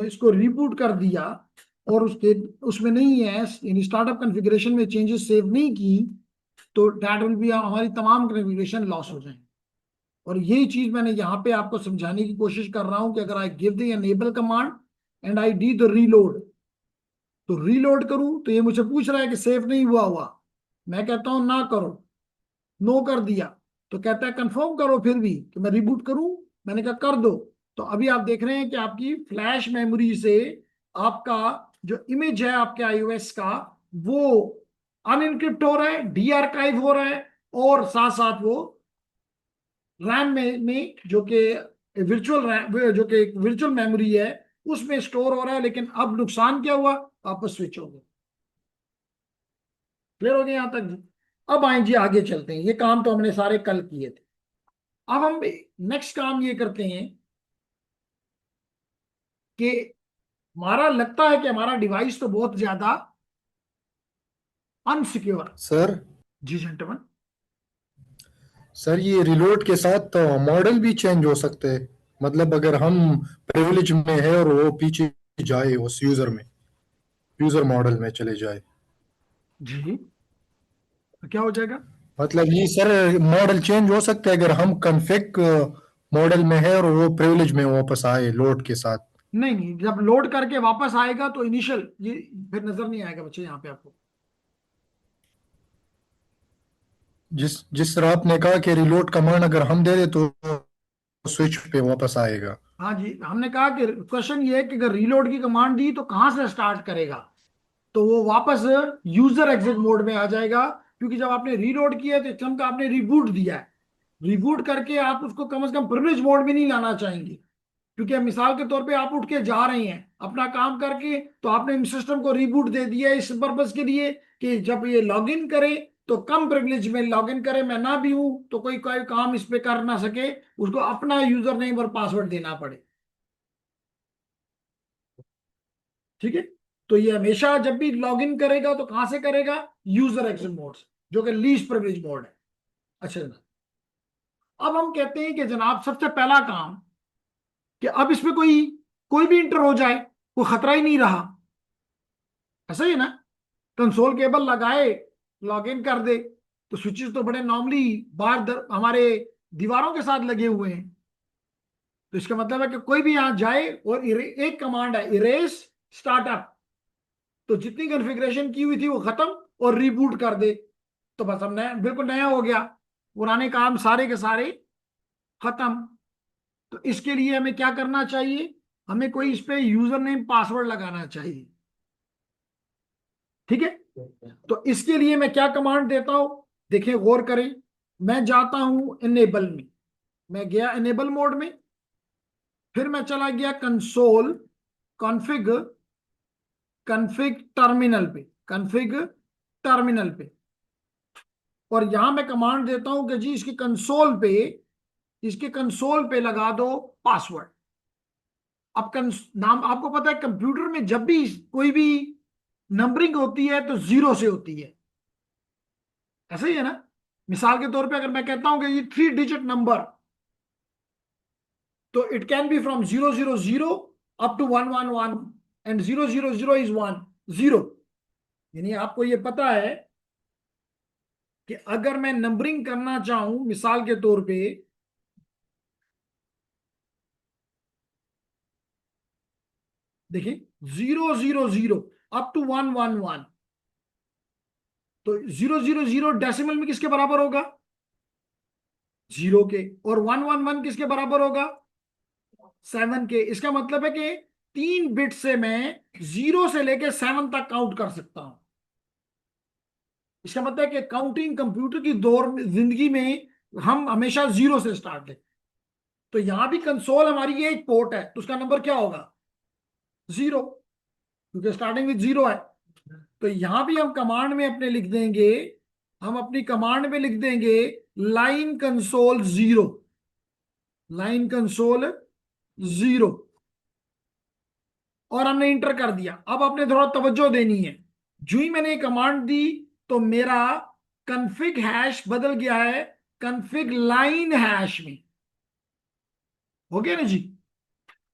इसको रिबूट कर दिया और उसमें नहीं है यानी स्टार्टअप कॉन्फ़िगरेशन में चेंजेस सेव नहीं की, तो दैट विल बी हमारी तमाम कॉन्फ़िगरेशन लॉस हो जाएंगे। और यही चीज मैंने यहाँ पे आपको समझाने की कोशिश कर रहा हूं कि अगर I give the enable command and I D the reload, तो रीलोड करूं तो ये मुझे पूछ रहा है कि सेव नहीं हुआ, मैं कहता हूं ना करो, नो कर दिया, तो कहता है कंफर्म करो फिर भी कि मैं रिबूट करूं, मैंने कहा कर दो। तो अभी आप देख रहे हैं कि आपकी फ्लैश मेमोरी से आपका जो इमेज है आपके आईओएस का वो अनइनक्रिप्ट हो रहा है, डी आर्काइव हो रहा है, और साथ साथ वो रैम में जो कि वर्चुअल रैम, जो कि वर्चुअल मेमोरी है, उसमें स्टोर हो रहा है। लेकिन अब नुकसान क्या हुआ, वापस स्विच हो गया। क्लियर हो गया यहां तक? अब आए जी आगे चलते हैं, ये काम तो हमने सारे कल किए थे। अब हम नेक्स्ट काम ये करते हैं कि हमारा लगता है कि हमारा डिवाइस तो बहुत ज्यादा अनसिक्योर। सर जी जेंटलमैन। सर ये रिलोड के साथ तो मॉडल भी चेंज हो सकते हैं। मतलब अगर हम प्रिविलेज में है और वो पीछे जाए उस यूजर मॉडल में चले जाए, जी तो क्या हो जाएगा? मतलब ये सर मॉडल चेंज हो सकता है अगर हम कॉन्फ़िग मॉडल में है और वो प्रिविलेज में वापस आए लोड के साथ। नहीं नहीं, जब लोड करके वापस आएगा तो इनिशियल ये फिर नजर नहीं आएगा बच्चे यहाँ पे आपको। जिस जिस तरह आपने कहा कि रिलोड कमांड अगर हम दे दे तो स्विच पे वापस आएगा। हाँ जी, हमने कहा कि क्वेश्चन ये है कि अगर रीलोड की कमांड दी तो कहां से स्टार्ट करेगा, तो वो वापस यूजर एग्जिट मोड में आ जाएगा। क्योंकि जब आपने रीलोड किया है तो सिस्टम का आपने रिबूट दिया है, रिबूट करके आप उसको कम से कम प्रिविलेज मोड में नहीं लाना चाहेंगे। क्योंकि अब मिसाल के तौर पे आप उठ के जा रहे हैं अपना काम करके, तो आपने सिस्टम को रिबूट दे दिया इस पर्पज के लिए कि जब ये लॉगिन करे तो कम प्रिविलेज में लॉगिन करे, मैं ना भी हूं तो कोई कोई काम इस पे कर ना सके, उसको अपना यूजर नेम और पासवर्ड देना पड़े। ठीक है। तो ये हमेशा जब भी लॉग इन करेगा तो कहां से करेगा, यूजर एग्जिट मोड से, जो कि लीस्ट प्रिविलेज मोड है। अच्छा जनाब, अब हम कहते हैं कि जनाब सबसे पहला काम कि अब इसमें कोई कोई भी इंटर हो जाए, कोई खतरा ही नहीं रहा, ऐसा ही है ना। कंसोल केबल लगाए, लॉग इन कर दे, तो स्विचेस तो बड़े नॉर्मली हमारे दीवारों के साथ लगे हुए हैं। तो इसका मतलब है कि कोई भी यहां जाए और एक कमांड है इरेज स्टार्टअप, तो जितनी कॉन्फ़िगरेशन की हुई थी वो खत्म और रीबूट कर दे, तो बस अब नया, बिल्कुल नया हो गया, पुराने काम सारे के सारे खत्म। तो इसके लिए हमें क्या करना चाहिए, हमें कोई इस पे यूजर नेम पासवर्ड लगाना चाहिए। ठीक है। तो इसके लिए मैं क्या कमांड देता हूं, देखिए गौर करें। मैं जाता हूं इनेबल में, मैं गया इनेबल मोड में, फिर मैं चला गया कंसोल कॉन्फ़िग, कॉन्फ़िग टर्मिनल पे, कॉन्फ़िग टर्मिनल पे, और यहां मैं कमांड देता हूं कि जी इसके कंसोल पे लगा दो पासवर्ड। अब नाम आपको पता है, कंप्यूटर में जब भी कोई भी नंबरिंग होती है तो जीरो से होती है, ऐसा ही है ना। मिसाल के तौर पे अगर मैं कहता हूं कि ये 3 डिजिट नंबर, तो it can be from 000 up to 111, and 000 is 10। यानी आपको ये पता है कि अगर मैं नंबरिंग करना चाहूं, मिसाल के तौर पे देखिए 000 अप टू 111, तो 000 डेसिमल में किसके बराबर होगा, 0 के, और 111 किसके बराबर होगा, 7 के। इसका मतलब है कि 3 बिट से मैं 0 से लेके 7 तक काउंट कर सकता हूं। इसका मतलब है कि काउंटिंग कंप्यूटर की दौर में, जिंदगी में हम हमेशा 0 से स्टार्ट लेते। तो यहां भी कंसोल हमारी ये एक पोर्ट है, तो उसका नंबर क्या होगा, 0, क्योंकि स्टार्टिंग विद 0 है। तो यहां भी हम कमांड में अपने लिख देंगे, हम अपनी कमांड में लिख देंगे लाइन कंसोल 0, लाइन कंसोल 0, और हमने इंटर कर दिया। अब आपने थोड़ा तवज्जो देनी है, जो ही मैंने कमांड दी तो मेरा कन्फिग हैश बदल गया है कन्फिग लाइन हैश में, हो गया ना जी।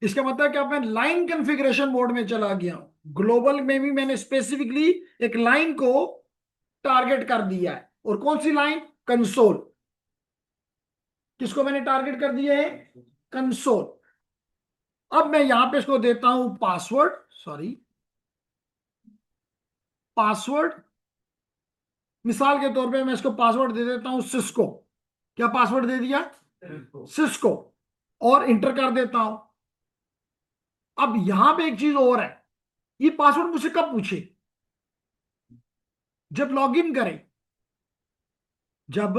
इसका मतलब कि अब मैं लाइन कॉन्फ़िगरेशन मोड में चला गया हूं। ग्लोबल में भी मैंने स्पेसिफिकली एक लाइन को टारगेट कर दिया है, और कौन सी लाइन, कंसोल। किसको मैंने टारगेट कर दिया है, कंसोल। अब मैं यहां पे इसको देता हूं पासवर्ड, सॉरी पासवर्ड, मिसाल के तौर पे मैं इसको पासवर्ड दे देता हूं सिस्को। क्या पासवर्ड दे दिया, सिस्को, और इंटर कर देता हूं। अब यहां पे एक चीज और है, ये पासवर्ड मुझसे कब पूछे, जब लॉगिन करे, जब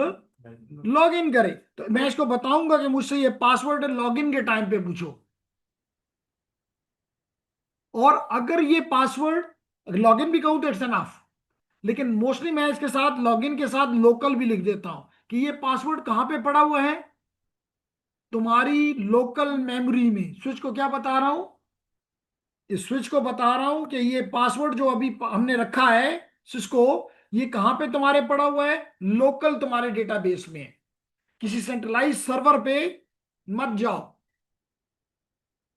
लॉगिन करे। तो मैं इसको बताऊंगा कि मुझसे ये पासवर्ड लॉगिन के टाइम पे पूछो, और अगर ये पासवर्ड लॉगिन भी कहूं तो इट्स एनफ, लेकिन मोस्टली मैं इसके साथ लॉगिन के साथ लोकल भी लिख देता हूं कि ये पासवर्ड कहां पे पड़ा हुआ है, तुम्हारी लोकल मेमोरी में। स्विच को क्या बता रहा हूं, इस स्विच को बता रहा हूं कि ये पासवर्ड जो अभी हमने रखा है सिस्को, ये कहां पे तुम्हारे पड़ा हुआ है, लोकल तुम्हारे डेटाबेस में है, किसी सेंट्रलाइज सर्वर पे मत जाओ।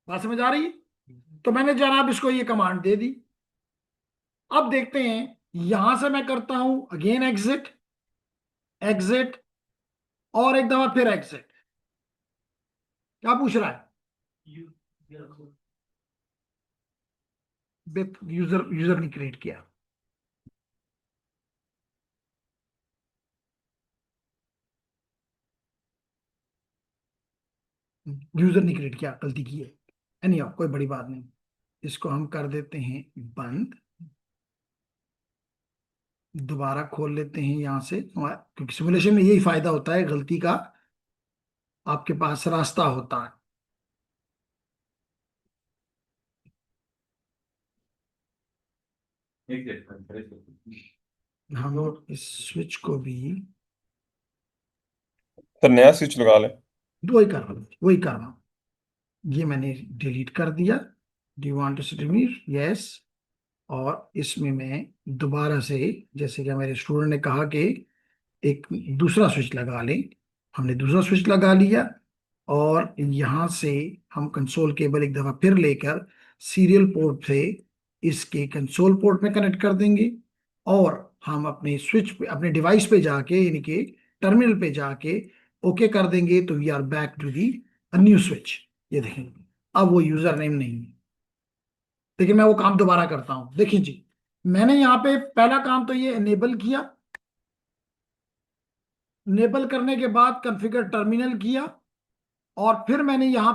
बात समझ आ रही है। तो मैंने जनाब इसको ये कमांड दे दी। अब देखते हैं, यहां से मैं करता हूं अगेन एग्जिट, एग्जिट, और एक दफा फिर एग्जिट। क्या पूछ रहा है, यूजर यूजर ने क्रिएट किया, यूजर ने क्रिएट किया, गलती की है, एनी कोई बड़ी बात नहीं। इसको हम कर देते हैं बंद, दोबारा खोल लेते हैं यहां से, क्योंकि सिमुलेशन में यही फायदा होता है, गलती का आपके पास रास्ता होता है। हम इस स्विच को भी तो नया स्विच लगा ले। वही कर रहा हूं, वही कर रहा हूं। ये मैंने डिलीट कर दिया, do you want to remove? Yes. और इसमें मैं दोबारा से, जैसे कि मेरे स्टूडेंट ने कहा कि एक दूसरा स्विच लगा लें, हमने दूसरा स्विच लगा लिया और यहां से हम कंसोल केबल एक दफा फिर लेकर सीरियल पोर्ट से इसके कंसोल पोर्ट में कनेक्ट कर देंगे और हम अपने स्विच पे, अपने डिवाइस पे जाके, यानी कि टर्मिनल पे जाके ओके कर देंगे, तो we are back to the new switch. ये देखेंगे अब वो यूजर नेम नहीं है। लेकिन मैं वो काम दोबारा करता हूं। देखिए जी, मैंने यहाँ पे पहला काम तो ये इनेबल किया, इनेबल करने के बाद कॉन्फ़िगर टर्मिनल किया और फिर मैंने यहाँ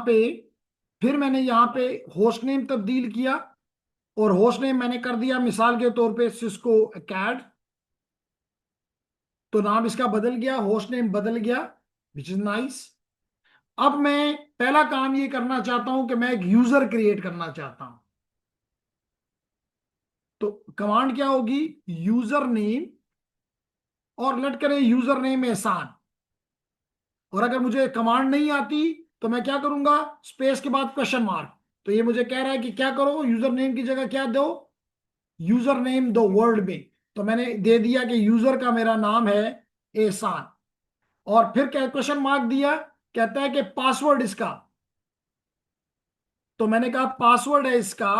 पे होस्ट नेम तब्दील किया और होस्ट नेम मैंने कर दिया मिसाल के तौर पे सिस्को कैड। तो नाम इसका बदल गया, होस्ट नेम बदल गया, विच इज नाइस। अब मैं पहला काम ये करना चाहता हूं कि मैं एक यूजर क्रिएट करना चाहता हूं। तो कमांड क्या होगी? यूजर नेम, और लेट करें यूजर नेम एहसान। और अगर मुझे कमांड नहीं आती तो मैं क्या करूंगा? स्पेस के बाद क्वेश्चन मार्क। तो ये मुझे कह रहा है कि क्या करो, यूजर नेम की जगह क्या दो? यूजर नेम दो वर्ड में। तो मैंने दे दिया कि यूजर का मेरा नाम है एहसान। और फिर क्या क्वेश्चन मार्क दिया, कहता है कि पासवर्ड इसका। तो मैंने कहा पासवर्ड है इसका,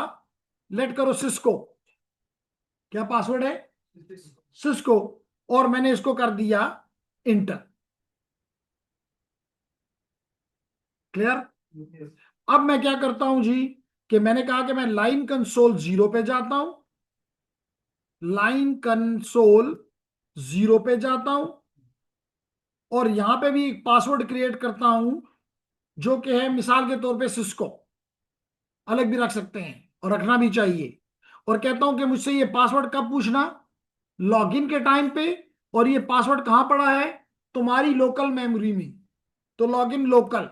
लेट करो सिस्को। क्या पासवर्ड है? सिस्को। और मैंने इसको कर दिया इंटर। क्लियर? अब मैं क्या करता हूं जी, कि मैंने कहा कि मैं लाइन कंसोल 0 पे जाता हूं, लाइन कंसोल 0 पे जाता हूं और यहां पे भी एक पासवर्ड क्रिएट करता हूं जो कि है मिसाल के तौर पे सिस्को। अलग भी रख सकते हैं और रखना भी चाहिए। और कहता हूं कि मुझसे ये पासवर्ड कब पूछना? लॉगिन के टाइम पे। और ये पासवर्ड कहां पड़ा है? तुम्हारी लोकल मेमोरी में। तो लॉगिन लोकल।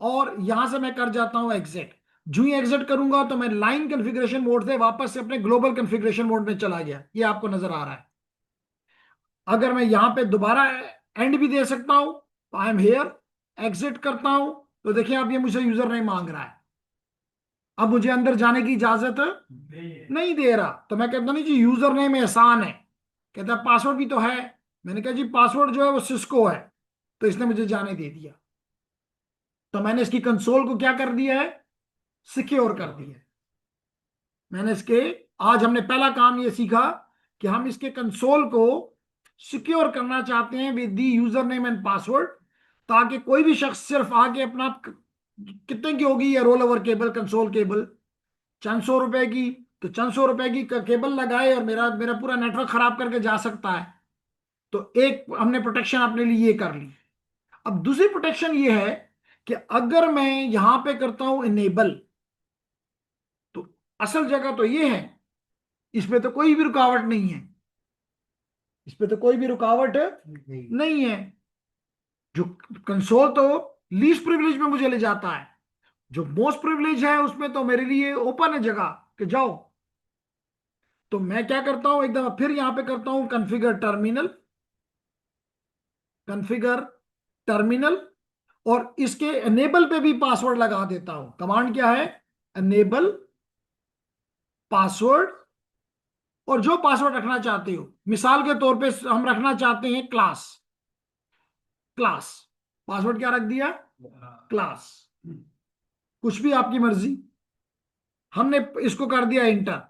और यहां से मैं कर जाता हूं एग्जिट। जो ही एग्जिट करूंगा तो मैं लाइन कॉन्फ़िगरेशन मोड से वापस से अपने ग्लोबल कॉन्फ़िगरेशन मोड में चला गया। ये आपको नजर आ रहा है। अगर मैं यहां पे दोबारा एंड भी दे सकता हूं, आई एम हेयर, एग्जिट करता हूं, तो देखिए अब ये मुझे यूजर नेम मांग रहा है। अब मुझे अंदर जाने की इजाजत नहीं दे रहा। तो मैं कहता नहीं जी यूजर नेम एहसान है। कहता पासवर्ड भी तो है। मैंने कहा जी पासवर्ड जो है वो सिस्को है। तो इसने मुझे जाने दे दिया। तो मैंने इसकी कंसोल को क्या कर दिया है? सिक्योर कर दिया है। मैंने इसके, आज हमने पहला काम ये सीखा कि हम इसके कंसोल को सिक्योर करना चाहते हैं with the user name and password, ताकि कोई भी शख्स सिर्फ आके अपना, कितने की होगी ये roll over cable, console cable? चंद सौ रुपए की। तो चंद सौ रुपए की केबल लगाए और मेरा मेरा पूरा नेटवर्क खराब करके जा सकता है। तो एक हमने प्रोटेक्शन अपने लिए ये कर ली। अब दूसरी प्रोटेक्शन ये है कि अगर मैं यहां पे करता हूं इनेबल, तो असल जगह तो ये है, इसमें तो कोई भी रुकावट नहीं है, इसमें तो कोई भी रुकावट नहीं है। जो कंसोल तो लीस्ट प्रिविलेज में मुझे ले जाता है, जो मोस्ट प्रिविलेज है उसमें तो मेरे लिए ओपन है जगह कि जाओ। तो मैं क्या करता हूं, एक दफा फिर यहां पे करता हूं कॉन्फ़िगर टर्मिनल, कॉन्फ़िगर टर्मिनल, और इसके एनेबल पे भी पासवर्ड लगा देता हूं। कमांड क्या है? Enable password. और जो पासवर्ड रखना चाहते हो, मिसाल के तौर पे हम रखना चाहते हैं क्लास, क्लास। पासवर्ड क्या रख दिया? क्लास। कुछ भी आपकी मर्जी। हमने इसको कर दिया इंटर।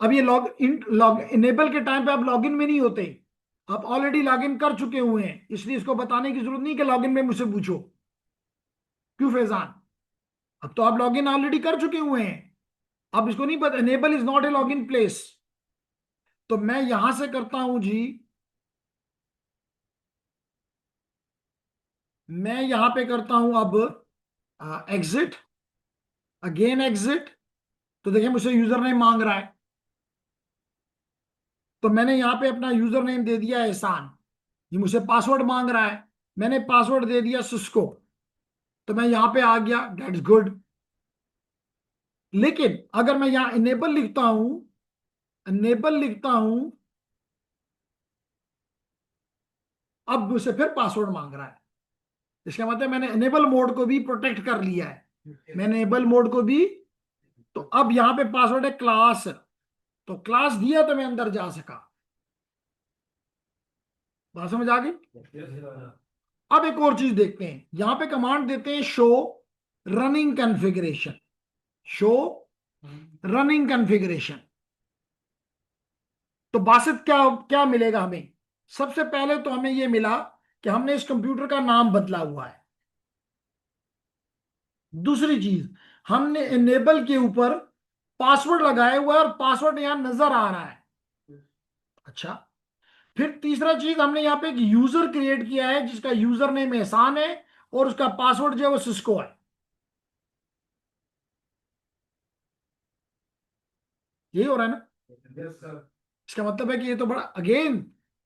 अब ये लॉग इनेबल के टाइम पे आप लॉगिन में नहीं होते, आप ऑलरेडी लॉगिन कर चुके हुए हैं, इसलिए इसको बताने की जरूरत नहीं कि लॉगिन में मुझसे पूछो। क्यों फैजान? अब तो आप लॉगिन ऑलरेडी कर चुके हुए हैं। अब इसको नहीं पता, enable is not a login place. तो मैं यहां से करता हूं जी, मैं यहां पे करता हूं अब एग्जिट, अगेन एग्जिट। तो देखिए मुझसे यूजर नेम मांग रहा है। तो मैंने यहां पे अपना यूजर नेम दे दिया एहसान। ये मुझसे पासवर्ड मांग रहा है, मैंने पासवर्ड दे दिया सिस्को। तो मैं यहां पे आ गया, दैट्स गुड। लेकिन अगर मैं यहां इनेबल लिखता हूं, इनेबल लिखता हूं, अब मुझसे फिर पासवर्ड मांग रहा है। इसका मतलब मैंने इनेबल मोड को भी प्रोटेक्ट कर लिया है। मैंने एनेबल मोड को भी, तो अब यहां पे पासवर्ड है क्लास, तो क्लास दिया तो मैं अंदर जा सका। बात समझ आ गई? अब एक और चीज देखते हैं, यहां पे कमांड देते हैं show running configuration, show running configuration. तो बासित क्या क्या मिलेगा हमें? सबसे पहले तो हमें यह मिला कि हमने इस कंप्यूटर का नाम बदला हुआ है। दूसरी चीज, हमने इनेबल के ऊपर पासवर्ड लगाया हुआ है और पासवर्ड यहां नजर आ रहा है। अच्छा, फिर तीसरा चीज, हमने यहां पे एक यूजर क्रिएट किया है जिसका यूजर नेम एहसान है और उसका पासवर्ड जो है वो सिस्को है। यही हो रहा है ना? इसका मतलब है कि ये तो बड़ा, अगेन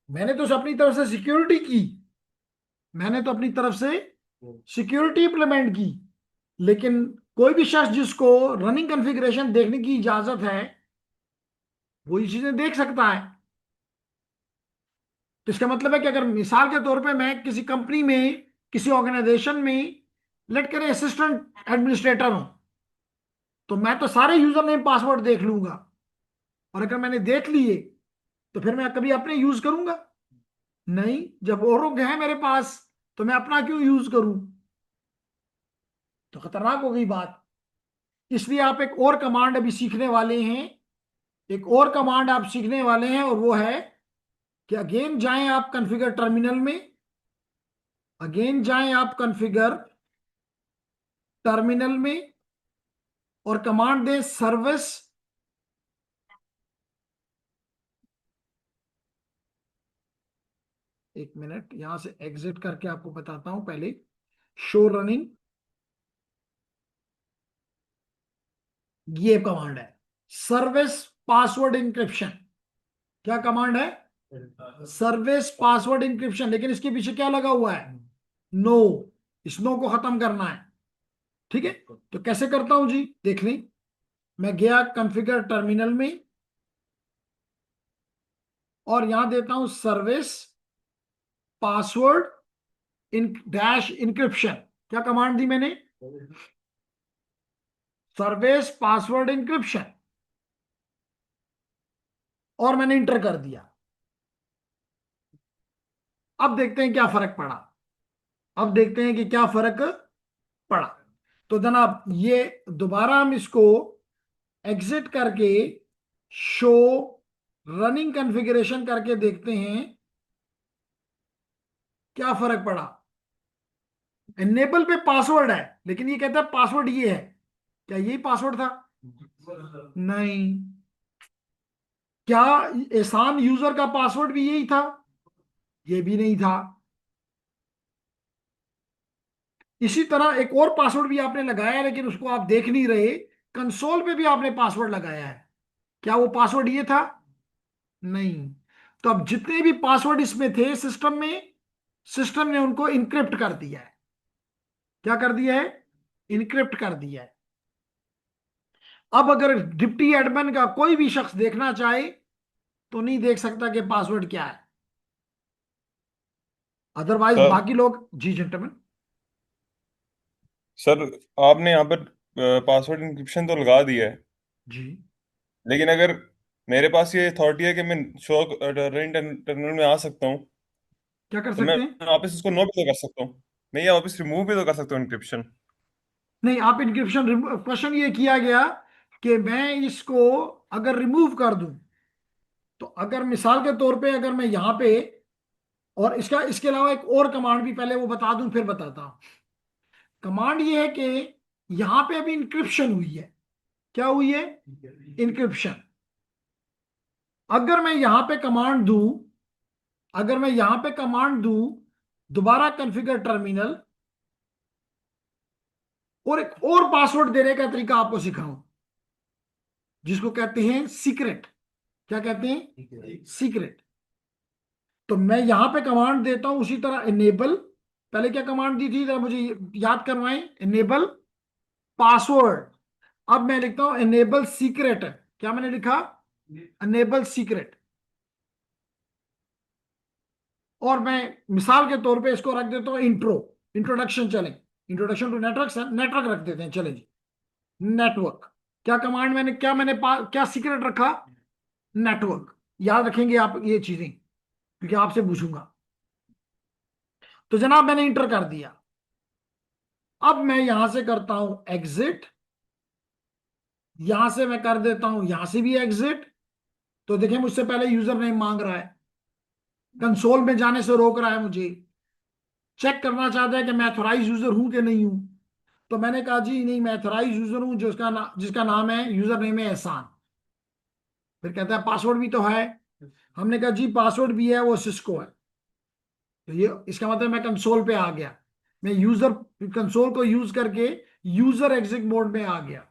मैंने तो अपनी तरफ से सिक्योरिटी की, मैंने तो अपनी तरफ से सिक्योरिटी इंप्लीमेंट की, लेकिन कोई भी शख्स जिसको रनिंग कॉन्फ़िगरेशन देखने की इजाजत है वो ये चीजें देख सकता है। तो इसका मतलब है कि अगर मिसाल के तौर पे मैं किसी कंपनी में, किसी ऑर्गेनाइजेशन में लेट करें असिस्टेंट एडमिनिस्ट्रेटर हूं, तो मैं तो सारे यूजर नेम पासवर्ड देख लूंगा, और अगर मैंने देख लिए तो फिर मैं कभी अपने यूज करूंगा नहीं। जब औरों के हैं मेरे पास तो मैं अपना क्यों यूज करूं? तो खतरनाक हो गई बात। इसलिए आप एक और कमांड अभी सीखने वाले हैं, एक और कमांड आप सीखने वाले हैं, और वो है कि अगेन जाएं आप कॉन्फ़िगर टर्मिनल में, अगेन जाएं आप कॉन्फ़िगर टर्मिनल में और कमांड दें सर्विस, एक मिनट यहां से एग्जिट करके आपको बताता हूं पहले। शो रनिंग, ये कमांड है सर्विस पासवर्ड इंक्रिप्शन। क्या कमांड है? Service password encryption. लेकिन इसके पीछे क्या लगा हुआ है? नो। इस नो को खत्म करना है। ठीक है, तो कैसे करता हूं जी, देख लें। मैं गया कॉन्फ़िगर टर्मिनल में और यहां देता हूं service password in dash encryption. क्या कमांड दी मैंने? सर्विस पासवर्ड इंक्रिप्शन, और मैंने इंटर कर दिया। अब देखते हैं क्या फर्क पड़ा, अब देखते हैं कि क्या फर्क पड़ा। तो जनाब ये दोबारा हम इसको एग्जिट करके शो रनिंग कॉन्फ़िगरेशन करके देखते हैं क्या फर्क पड़ा। एनेबल पे पासवर्ड है, लेकिन ये कहता है पासवर्ड ये है। क्या यही पासवर्ड था? नहीं। क्या एहसान यूजर का पासवर्ड भी यही था? ये भी नहीं था। इसी तरह एक और पासवर्ड भी आपने लगाया है, लेकिन उसको आप देख नहीं रहे। कंसोल पे भी आपने पासवर्ड लगाया है, क्या वो पासवर्ड ये था? नहीं। तो अब जितने भी पासवर्ड इसमें थे सिस्टम में, सिस्टम ने उनको इनक्रिप्ट कर दिया है। क्या कर दिया है? इनक्रिप्ट कर दिया है। अब अगर डिप्टी एडमिन का कोई भी शख्स देखना चाहे तो नहीं देख सकता कि पासवर्ड क्या है। अदरवाइज सर बाकी लोग, जी जेंटलमैन। सर आपने यहाँ पर पासवर्ड इंक्रिप्शन तो लगा दिया है, जी, लेकिन अगर मेरे पास ये अथॉरिटी है कि मैं शो टर्मिनल में आ सकता हूँ, क्या कर तो मैं सकते हैं? वापस इसको नो भी तो कर सकता हूँ, मैं ये वापस रिमूव भी तो कर सकता हूँ इंक्रिप्शन। नहीं, आप इंक्रिप्शन, क्वेश्चन ये किया गया कि मैं इसको अगर रिमूव कर दूं, तो अगर मिसाल के तौर पे अगर मैं यहां पे, और इसका इसके अलावा एक और कमांड भी पहले वो बता दूं फिर बताता हूं। कमांड ये है कि यहां पे अभी इंक्रिप्शन हुई है। क्या हुई है? इंक्रिप्शन। अगर मैं यहां पे कमांड दूं, अगर मैं यहां पे कमांड दूं दोबारा कॉन्फ़िगर टर्मिनल, और एक और पासवर्ड देने का तरीका आपको सिखाऊं जिसको कहते हैं सीक्रेट। क्या कहते हैं? सीक्रेट। तो मैं यहां पे कमांड देता हूं उसी तरह इनेबल, पहले क्या कमांड दी थी जरा मुझे याद करवाएं। Enable password. अब मैं लिखता हूं इनेबल सीक्रेट। क्या मैंने लिखा? Enable secret. और मैं मिसाल के तौर पे इसको रख देता हूं इंट्रो, इंट्रोडक्शन चले। इंट्रोडक्शन टू नेटवर्क, नेटवर्क रख देते हैं, चले जी। नेटवर्क, क्या कमांड मैंने, क्या सीक्रेट रखा? नेटवर्क। याद रखेंगे आप ये चीजें, क्योंकि आपसे पूछूंगा। तो जनाब मैंने इंटर कर दिया। अब मैं यहां से करता हूं एग्जिट, यहां से मैं कर देता हूं यहां से भी एग्जिट। तो देखें मुझसे पहले यूजर नेम मांग रहा है, कंसोल में जाने से रोक रहा है मुझे, चेक करना चाहता है कि मैं ऑथराइज यूजर हूं कि नहीं हूं। तो मैंने कहा जी नहीं, मैं ऑथराइज यूजर हूं, जिसका नाम है, यूजर नेम है एहसान। फिर कहता है पासवर्ड भी तो है। हमने कहा जी पासवर्ड भी है, वो सिस्को है। तो ये इसका मतलब मैं कंसोल पे आ गया, मैं यूजर कंसोल को यूज करके यूजर एग्जिट मोड में आ गया।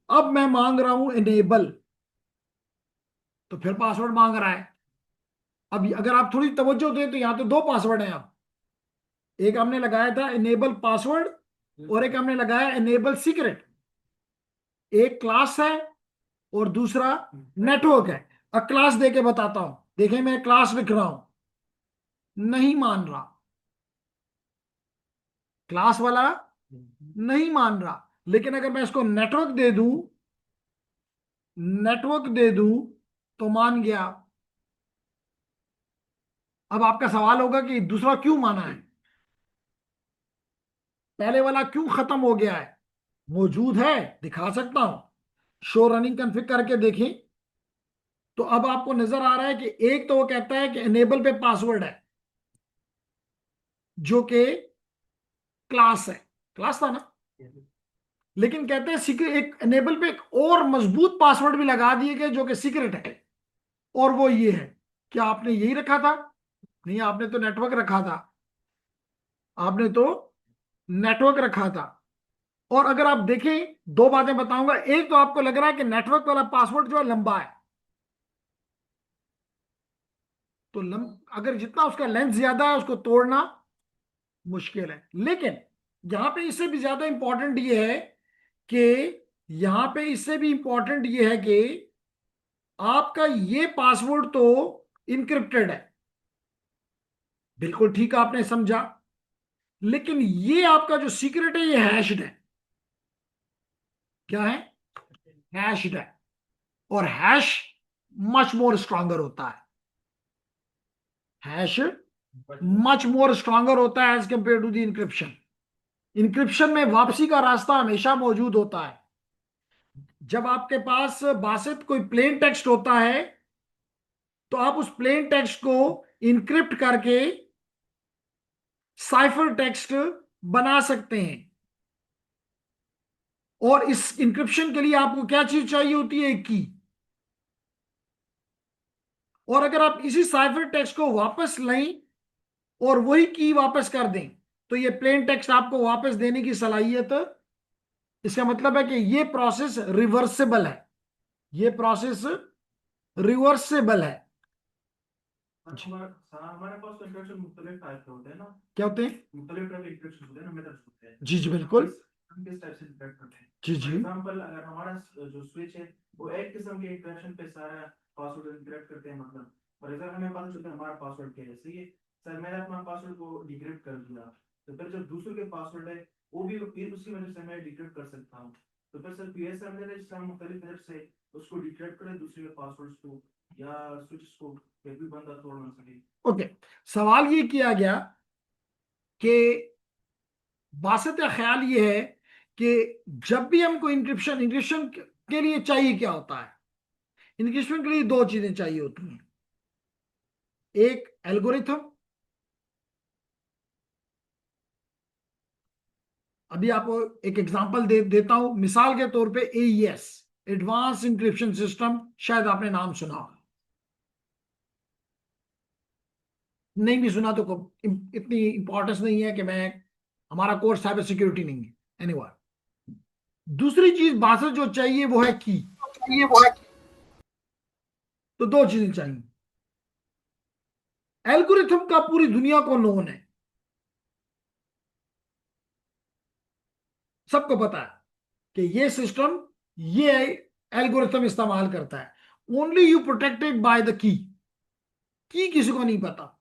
अब मैं मांग रहा हूं इनेबल, तो फिर पासवर्ड मांग रहा है। अब अगर आप थोड़ी तवज्जो दें तो यहां तो दो पासवर्ड हैं। अब एक हमने लगाया था इनेबल पासवर्ड और एक हमने लगाया इनेबल सीक्रेट। एक क्लास है और दूसरा नेटवर्क है। अब क्लास दे के बताता हूं, देखें मैं क्लास लिख रहा हूं, नहीं मान रहा, क्लास वाला नहीं मान रहा। लेकिन अगर मैं इसको नेटवर्क दे दूं तो मान गया। अब आपका सवाल होगा कि दूसरा क्यों माना है, पहले वाला क्यों खत्म हो गया है? मौजूद है, दिखा सकता हूं, शो रनिंग कॉन्फ़िगर करके देखें। तो अब आपको नजर आ रहा है कि एक तो वो कहता है कि इनेबल पे पासवर्ड है, जो कि क्लास है, क्लास था ना। लेकिन कहते हैं सीक्रेट, एक इनेबल पे एक और मजबूत पासवर्ड भी लगा दिए गए जो कि सीक्रेट है, और वो ये है। क्या आपने यही रखा था? नहीं, आपने तो नेटवर्क रखा था, आपने तो नेटवर्क रखा था। और अगर आप देखें, दो बातें बताऊंगा। एक तो आपको लग रहा है कि नेटवर्क वाला पासवर्ड जो है लंबा है, तो अगर जितना उसका लेंथ ज्यादा है उसको तोड़ना मुश्किल है। लेकिन यहां पे इससे भी ज्यादा इंपॉर्टेंट ये है कि यहां पे इससे भी इंपॉर्टेंट ये है कि आपका ये पासवर्ड तो इनक्रिप्टेड है, बिल्कुल ठीक आपने समझा। लेकिन ये आपका जो सीक्रेट है ये हैश्ड है। क्या है? हैश्ड है। और हैश मच मोर स्ट्रांगर होता है, हैश मच मोर स्ट्रांगर होता है as compare to the encryption. Encryption में वापसी का रास्ता हमेशा मौजूद होता है। जब आपके पास बासित कोई प्लेन टेक्स्ट होता है तो आप उस प्लेन टेक्स्ट को इनक्रिप्ट करके साइफर टेक्स्ट बना सकते हैं। और इस इंक्रिप्शन के लिए आपको क्या चीज चाहिए होती है? एक की। और अगर आप इसी साइफर टेक्स्ट को वापस लें और वही की वापस कर दें तो ये प्लेन टेक्स्ट आपको वापस देने की सलाहियत, इसका मतलब है कि ये प्रोसेस रिवर्सिबल है, ये प्रोसेस रिवर्सिबल है। हमारे पास तो इंटरेक्शन मुख्तलिफ टाइप के होते हैं ना, क्या होते हैं? मुख्तलिफ टाइप के इंटरेक्शन होते हैं ना, मेथड्स होते हैं। जी जी बिल्कुल। हम किस टाइप से इंटरेक्ट करते हैं? जी फॉर जी एग्जांपल, अगर हमारा जो स्विच है वो एक किस्म के इंटरेक्शन पे सारा पासवर्ड इंटरेक्ट करते हैं, मतलब फॉर एग्जांपल हमें पता चलता है हमारा पासवर्ड क्या है, सही है सर, मैंने अपना पासवर्ड को डिक्रिप्ट कर दिया, तो फिर जो दूसरे के पासवर्ड है वो भी फिर उसी वजह से मैं डिक्रिप्ट कर सकता हूँ। तो फिर सर पीएस हमने जिस हम मुख्तलिफ मेथड से उसको डिक्रिप्ट करें दूसरे के पासवर्ड्स को या स्विच को, फिर भी बंदा तोड़ ना सके। ओके। सवाल ये किया गया कि बासत का ख्याल ये है कि जब भी हमको इंक्रिप्शन इंक्रिप्शन के लिए चाहिए क्या होता है? इंक्रिप्शन के लिए दो चीजें चाहिए होती हैं, एक एल्गोरिथम। अभी आपको एक एग्जांपल देता हूं, मिसाल के तौर पे एईएस, एडवांस इंक्रिप्शन सिस्टम, शायद आपने नाम सुना हो, नहीं भी सुना तो इतनी इंपॉर्टेंस नहीं है कि मैं, हमारा कोर्स साइबर सिक्योरिटी नहीं है। एनीवे, दूसरी चीज बासत जो चाहिए वो है की। तो दो चीजें चाहिए। एल्गोरिथम का पूरी दुनिया को नोन है, सबको पता है कि ये सिस्टम ये एल्गोरिथम इस्तेमाल करता है। Only you protected by the key किसी को नहीं पता।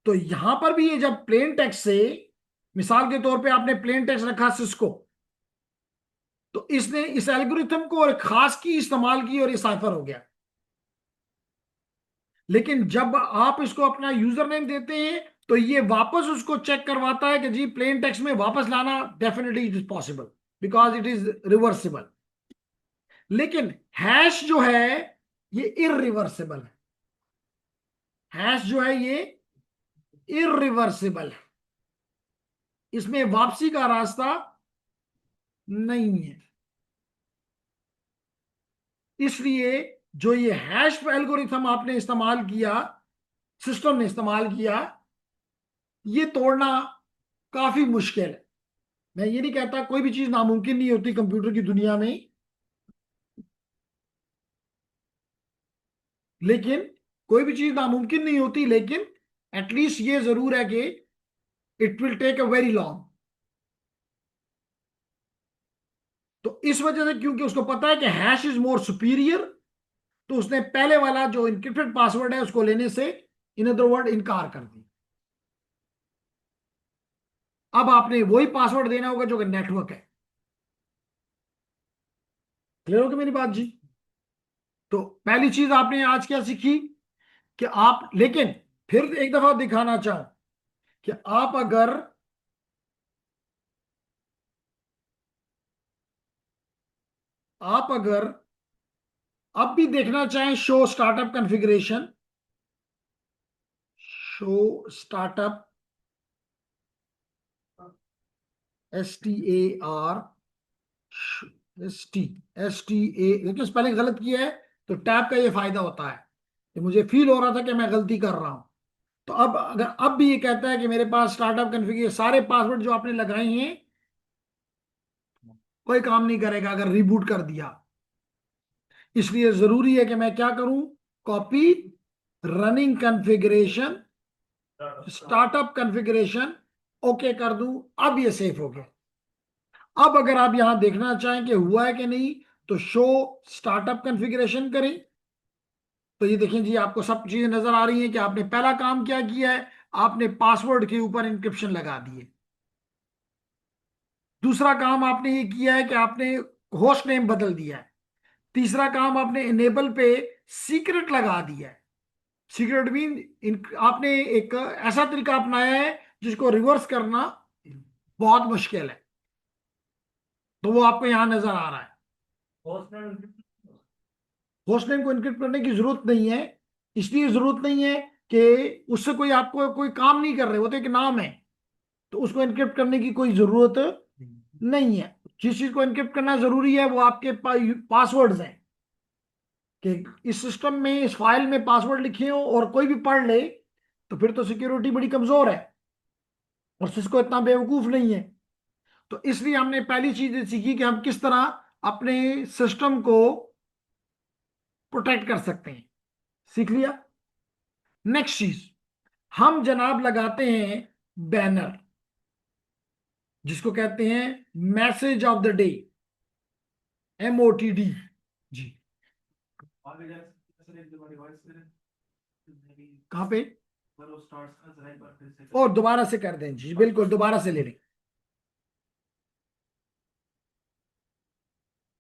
तो यहां पर भी ये जब प्लेन टेक्स्ट से, मिसाल के तौर पे आपने प्लेन टेक्स्ट रखा सिस्को, तो इसने इस एल्गोरिथम को और खास की इस्तेमाल की और ये साइफर हो गया। लेकिन जब आप इसको अपना यूजर नेम देते हैं तो ये वापस उसको चेक करवाता है कि जी प्लेन टेक्स्ट में वापस लाना definitely it is possible because it is reversible. लेकिन हैश जो है ये इरिवर्सिबल है। हैश जो है ये इरिवर्सिबल है, इसमें वापसी का रास्ता नहीं है। इसलिए जो ये हैश एल्गोरिथम आपने इस्तेमाल किया, सिस्टम ने इस्तेमाल किया, ये तोड़ना काफी मुश्किल है। मैं ये नहीं कहता कोई भी चीज नामुमकिन नहीं होती कंप्यूटर की दुनिया में, लेकिन कोई भी चीज नामुमकिन नहीं होती, लेकिन एटलीस्ट ये जरूर है कि it will take a very long. तो इस वजह से क्योंकि उसको पता है कि हैश इज मोर सुपीरियर, तो उसने पहले वाला जो इनक्रिप्टेड पासवर्ड है उसको लेने से इन अदर वर्ड इनकार कर दिया। अब आपने वही पासवर्ड देना होगा जो कि नेटवर्क है। क्लियर हो गई मेरी बात जी? तो पहली चीज आपने आज क्या सीखी कि आप, लेकिन फिर एक दफा दिखाना चाहूं कि आप अगर अब भी देखना चाहें show startup configuration, show startup STAR STA, लेकिन स्पेलिंग गलत किया है तो टैब का ये फायदा होता है कि मुझे फील हो रहा था कि मैं गलती कर रहा हूं। तो अब अगर अब भी ये कहता है कि मेरे पास स्टार्टअप कॉन्फ़िगरेशन, सारे पासवर्ड जो आपने लगाए हैं कोई काम नहीं करेगा अगर रिबूट कर दिया। इसलिए जरूरी है कि मैं क्या करूं, copy running configuration, startup configuration okay कर दूं। अब ये सेफ हो गया। अब अगर आप यहां देखना चाहें कि हुआ है कि नहीं, तो शो स्टार्टअप कॉन्फ़िगरेशन करें। तो ये देखें जी, आपको सब चीजें नजर आ रही हैं कि आपने पहला काम क्या किया है, आपने पासवर्ड के ऊपर इंक्रिप्शन लगा दिए। दूसरा काम आपने ये किया है कि आपने होस्ट नेम बदल दिया है। तीसरा काम आपने इनेबल पे सीक्रेट लगा दिया है। सीक्रेट मीन आपने एक ऐसा तरीका अपनाया है जिसको रिवर्स करना बहुत मुश्किल है। तो वो आपको यहां नजर आ रहा है। होस्ट नेम को इनक्रिप्ट करने की जरूरत नहीं है। इसलिए जरूरत नहीं है कि उससे कोई आपको कोई काम नहीं कर रहे, वो तो एक नाम है, तो उसको इनक्रिप्ट करने की कोई जरूरत नहीं है। जिस चीज को इनक्रिप्ट करना जरूरी है वो आपके पासवर्ड्स हैं, कि इस सिस्टम में, इस फाइल में पासवर्ड लिखे हो और कोई भी पढ़ ले तो फिर तो सिक्योरिटी बड़ी कमजोर है और सिस्को इतना बेवकूफ नहीं है। तो इसलिए हमने पहली चीज ये सीखी कि हम किस तरह अपने सिस्टम को प्रोटेक्ट कर सकते हैं। सीख लिया। नेक्स्ट चीज, हम जनाब लगाते हैं बैनर, जिसको कहते हैं message of the day, MOTD जी। आगे जाके सर एक दो डिवाइस करें, कहां पे? पर वो स्टार्ट्स का जरा एक बार फिर से और दोबारा से कर दें जी, बिल्कुल दोबारा से ले लें।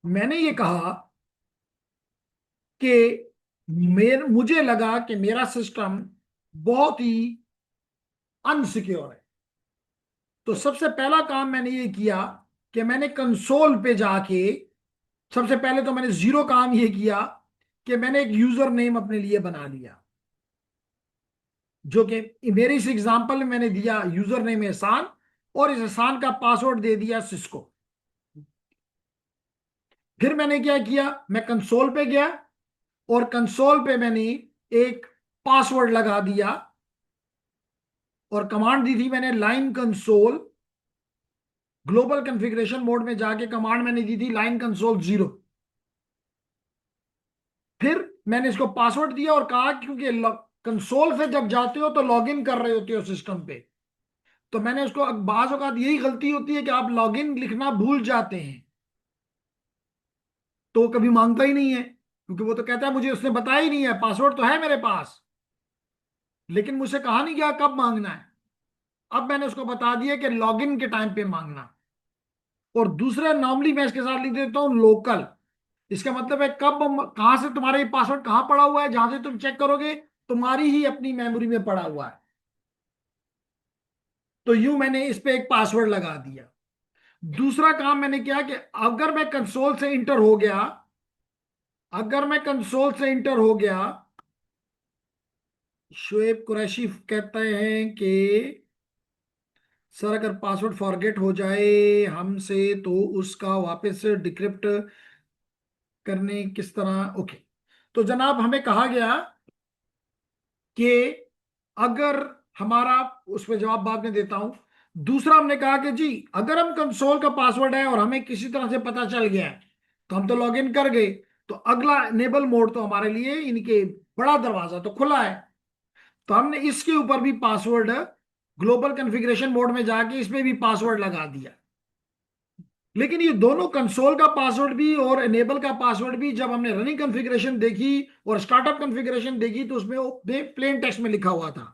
मैंने ये कहा कि मुझे लगा कि मेरा सिस्टम बहुत ही अनसिक्योर है। तो सबसे पहला काम मैंने ये किया कि मैंने कंसोल पे जाके, सबसे पहले तो मैंने जीरो काम ये किया कि मैंने एक यूजर नेम अपने लिए बना लिया, जो कि मेरे इस एग्जांपल में मैंने दिया यूजर नेम एहसान, और इस एहसान का पासवर्ड दे दिया सिस्को। फिर मैंने क्या किया, मैं कंसोल पे गया और कंसोल पे मैंने एक पासवर्ड लगा दिया और कमांड दी थी मैंने line console, global configuration mode में जाके कमांड मैंने दी थी लाइन कंसोल 0। फिर मैंने इसको पासवर्ड दिया और कहा क्योंकि कंसोल से जब जाते हो तो लॉगिन कर रहे होते हो सिस्टम पे, तो मैंने उसको, बाज़ औक़ात यही गलती होती है कि आप लॉगिन लिखना भूल जाते हैं, तो वो कभी मांगता ही नहीं है, क्योंकि वो तो कहता है मुझे उसने बताया ही नहीं है, पासवर्ड तो है मेरे पास। लेकिन मुझसे कहा नहीं गया कब मांगना है। अब मैंने उसको बता दिया कि लॉगिन के टाइम पे मांगना। और दूसरा नॉर्मली मैं इसके साथ लिख देता हूं लोकल। इसका मतलब है कब कहां से तुम्हारा ये पासवर्ड कहां पड़ा हुआ है, जहां से तुम चेक करोगे तुम्हारी ही अपनी मेमोरी में पड़ा हुआ है। तो यूं मैंने इस पे एक पासवर्ड लगा दिया। दूसरा काम मैंने किया कि अगर मैं कंसोल से इंटर हो गया, अगर मैं कंसोल से इंटर हो गया, शुएब कुरैशी कहते हैं कि सर अगर पासवर्ड फॉरगेट हो जाए हमसे तो उसका वापस डिक्रिप्ट करने किस तरह। ओके, तो जनाब हमें कहा गया कि अगर हमारा, उस पर जवाब बाद में देता हूं। दूसरा हमने कहा कि जी अगर हम कंसोल का पासवर्ड है और हमें किसी तरह से पता चल गया है तो हम तो लॉग इन कर गए, तो अगला इनेबल मोड तो हमारे लिए इनके बड़ा दरवाजा तो खुला है। तो हमने इसके ऊपर भी पासवर्ड ग्लोबल कॉन्फ़िगरेशन मोड में जाके इसमें भी पासवर्ड लगा दिया। लेकिन ये दोनों कंसोल का पासवर्ड भी और इनेबल का पासवर्ड भी जब हमने रनिंग कॉन्फ़िगरेशन देखी और स्टार्टअप कॉन्फ़िगरेशन देखी तो उसमें प्लेन टेक्स्ट में लिखा हुआ था।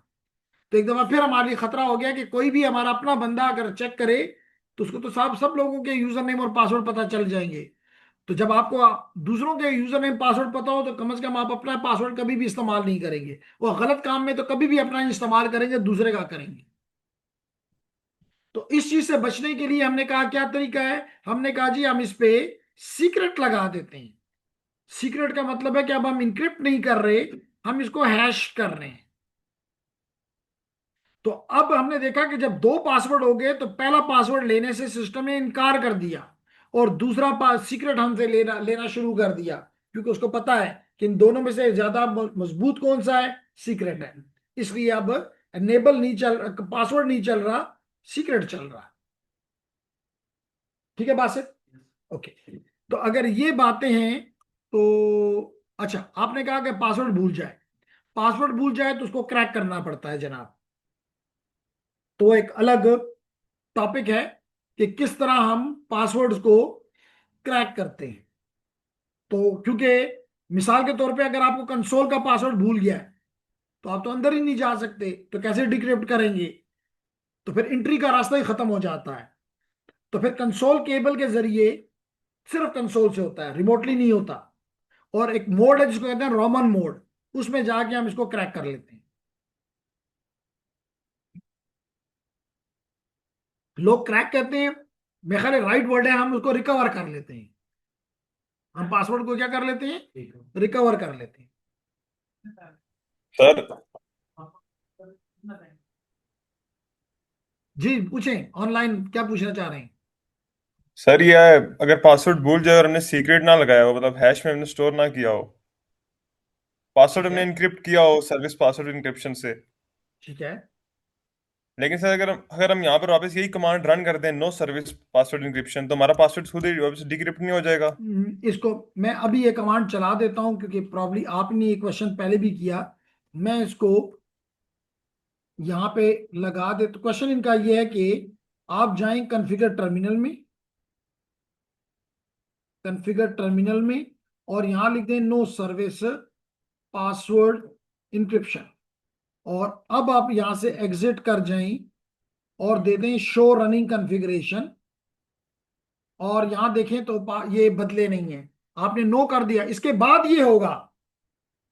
तो एक दफा फिर हमारे लिए खतरा हो गया कि कोई भी हमारा अपना बंदा अगर चेक करे तो उसको तो सब लोगों के यूजर नेम और पासवर्ड पता चल जाएंगे। तो जब आपको दूसरों के यूजर नेम पासवर्ड पता हो तो कम से कम आप अपना पासवर्ड कभी भी इस्तेमाल नहीं करेंगे। वो गलत काम में तो कभी भी अपना इस्तेमाल करेंगे, दूसरे का करेंगे। तो इस चीज से बचने के लिए हमने कहा क्या तरीका है, हमने कहा जी हम इस पे सीक्रेट लगा देते हैं। सीक्रेट का मतलब है कि अब हम इनक्रिप्ट नहीं कर रहे, हम इसको हैश कर रहे हैं। तो अब हमने देखा कि जब दो पासवर्ड हो गए तो पहला पासवर्ड लेने से सिस्टम ने इनकार कर दिया और दूसरा सीक्रेट हमसे लेना लेना शुरू कर दिया, क्योंकि उसको पता है कि इन दोनों में से ज्यादा मजबूत कौन सा है, सीक्रेट है। इसलिए अब एनेबल नहीं चल, पासवर्ड नहीं चल रहा, सीक्रेट चल रहा है। ठीक है बासित? ओके, तो अगर ये बातें हैं तो अच्छा, आपने कहा कि पासवर्ड भूल जाए, पासवर्ड भूल जाए तो उसको क्रैक करना पड़ता है जनाब। तो एक अलग टॉपिक है कि किस तरह हम पासवर्ड्स को क्रैक करते हैं। तो क्योंकि मिसाल के तौर पे अगर आपको कंसोल का पासवर्ड भूल गया है तो आप तो अंदर ही नहीं जा सकते, तो कैसे डिक्रिप्ट करेंगे? तो फिर एंट्री का रास्ता ही खत्म हो जाता है। तो फिर कंसोल केबल के जरिए सिर्फ कंसोल से होता है, रिमोटली नहीं होता। और एक मोड है जिसको कहते हैं रोमन मोड, उसमें जाके हम इसको क्रैक कर लेते हैं। लोग क्रैक कहते हैं, मेरे ख्याल राइट वर्ड है, हम उसको रिकवर कर लेते हैं। हम पासवर्ड को क्या कर लेते हैं, रिकवर कर लेते हैं। सर जी पूछें, ऑनलाइन क्या पूछना चाह रहे हैं? सर ये है, अगर पासवर्ड भूल जाए और हमने सीक्रेट ना लगाया हो, मतलब हैश में हमने स्टोर ना किया हो, पासवर्ड ठीक हमने है, इनक्रिप्ट किया हो सर्विस पासवर्ड इनक्रिप्शन से, ठीक है। लेकिन सर अगर हम यहाँ पर वापस यही कमांड रन कर दें, नो सर्विस पासवर्ड इंक्रिप्शन, तो हमारा पासवर्ड खुद ही वापस डिक्रिप्ट नहीं हो जाएगा? इसको मैं अभी ये कमांड चला देता हूं क्योंकि प्रॉब्ली आपने ये क्वेश्चन पहले भी किया। मैं इसको यहाँ पे लगा दे। तो क्वेश्चन इनका ये है कि आप जाएं कॉन्फ़िगर टर्मिनल में, कॉन्फ़िगर टर्मिनल में, और यहाँ लिख दें नो सर्विस पासवर्ड इंक्रिप्शन। और अब आप यहाँ से एग्जिट कर जाएं और दे दें शो रनिंग कॉन्फ़िगरेशन। और यहाँ देखें तो ये बदले नहीं है, आपने नो कर दिया। इसके बाद ये होगा,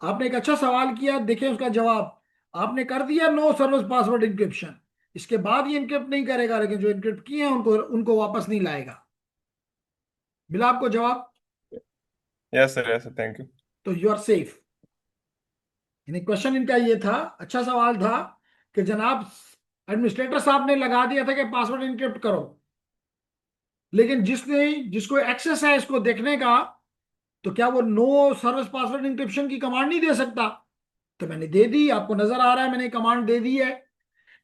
आपने एक अच्छा सवाल किया, देखें उसका जवाब। आपने कर दिया नो सर्विस पासवर्ड इंक्रिप्शन, इसके बाद ये इंक्रिप्ट नहीं करेगा, लेकिन जो इंक्रिप्ट किए हैं उनको उनको वापस नहीं लाएगा। मिला आपको जवाब? Yes sir, thank you. तो यू आर सेफ। यानी क्वेश्चन इनका ये था, अच्छा सवाल था कि जनाब एडमिनिस्ट्रेटर साहब ने लगा दिया था कि पासवर्ड इंक्रिप्ट करो, लेकिन जिसको एक्सेस है इसको देखने का, तो क्या वो नो सर्विस पासवर्ड इंक्रिप्शन की कमांड नहीं दे सकता? तो मैंने दे दी, आपको नजर आ रहा है मैंने कमांड दे दी है।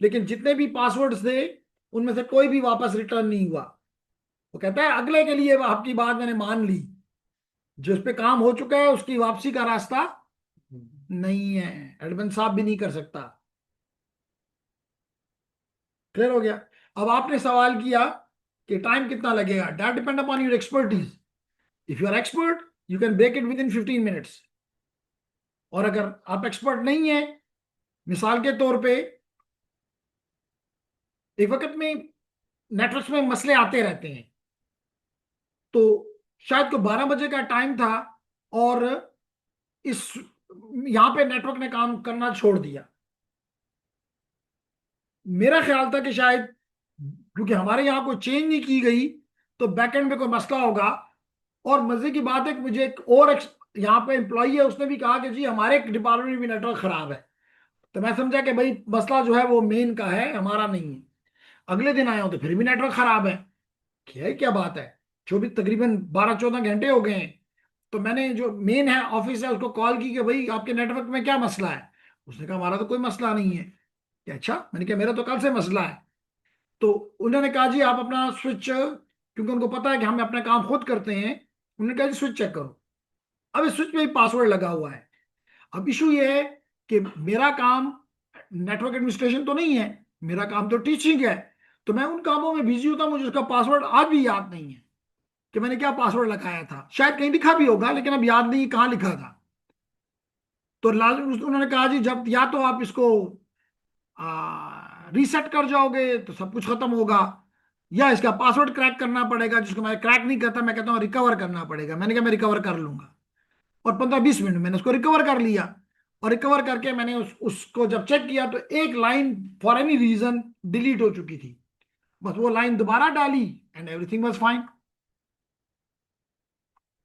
लेकिन जितने भी पासवर्ड्स थे उनमें से कोई भी वापस रिटर्न नहीं हुआ। वो कहता है अगले के लिए आपकी बात मैंने मान ली, जिस पे काम हो चुका है उसकी वापसी का रास्ता नहीं है, एडमिन साहब भी नहीं कर सकता। क्लियर हो गया? अब आपने सवाल किया कि टाइम कितना लगेगा, that depend upon your expertise. If you are expert you can break it within 15 minutes, और अगर आप एक्सपर्ट नहीं है मिसाल के तौर पे एक वक्त में नेटवर्क में मसले आते रहते हैं, तो शायद को 12 बजे का टाइम था और इस यहां पे नेटवर्क ने काम करना छोड़ दिया। मेरा ख्याल था कि शायद क्योंकि हमारे यहाँ कोई चेंज नहीं की गई तो बैकएंड में कोई मसला होगा। और मजे की बात है कि मुझे यहाँ पे एम्प्लॉई है, उसने भी कहा कि जी हमारे डिपार्टमेंट में भी नेटवर्क खराब है। तो मैं समझा कि भाई मसला जो है वो मेन का है, हमारा नहीं है। अगले दिन आया हूं तो फिर भी नेटवर्क खराब है। क्या बात है, जो भी तकरीबन 12-14 घंटे हो गए हैं। तो मैंने जो मेन है ऑफिस है उसको कॉल की कि भाई आपके नेटवर्क में क्या मसला है। उसने कहा हमारा तो कोई मसला नहीं है। क्या अच्छा, मैंने कहा मेरा तो कल से मसला है। तो उन्होंने कहा जी आप अपना स्विच, क्योंकि उनको पता है कि हम अपना काम खुद करते हैं, उन्होंने कहा जी स्विच चेक करो। अब इस स्विच में पासवर्ड लगा हुआ है। अब इशू ये है कि मेरा काम नेटवर्क एडमिनिस्ट्रेशन तो नहीं है, मेरा काम तो टीचिंग है। तो मैं उन कामों में बिजी होता हूं, मुझे उसका पासवर्ड आज भी याद नहीं है कि मैंने क्या पासवर्ड लगाया था। शायद कहीं लिखा भी होगा लेकिन अब याद नहीं कहाँ लिखा था। तो उन्होंने कहा जी जब या तो आप इसको रीसेट कर जाओगे तो सब कुछ खत्म होगा, या इसका पासवर्ड क्रैक करना पड़ेगा, जिसको मैं क्रैक नहीं करता, मैं कहता हूँ रिकवर करना पड़ेगा। मैंने कहा मैं रिकवर कर लूंगा। और 15-20 मिनट में मैंने उसको रिकवर कर लिया। और रिकवर करके मैंने उसको जब चेक किया तो एक line for any reason delete हो चुकी थी। बस वो लाइन दोबारा डाली एंड एवरीथिंग वाज फाइन।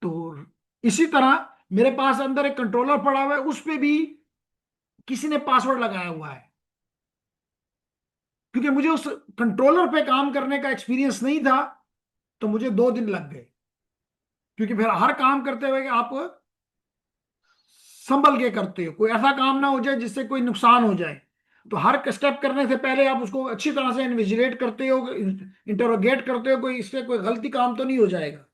तो इसी तरह मेरे पास अंदर एक कंट्रोलर पड़ा हुआ है, उस पे भी किसी ने पासवर्ड लगाया हुआ है। क्योंकि मुझे उस कंट्रोलर पे काम करने का एक्सपीरियंस नहीं था तो मुझे 2 दिन लग गए। क्योंकि फिर हर काम करते हुए आप संभल के करते हो, कोई ऐसा काम ना हो जाए जिससे कोई नुकसान हो जाए। तो हर स्टेप करने से पहले आप उसको अच्छी तरह से इन्विजिलेट करते हो, इंटरोगेट करते हो, कोई इससे कोई गलती काम तो नहीं हो जाएगा।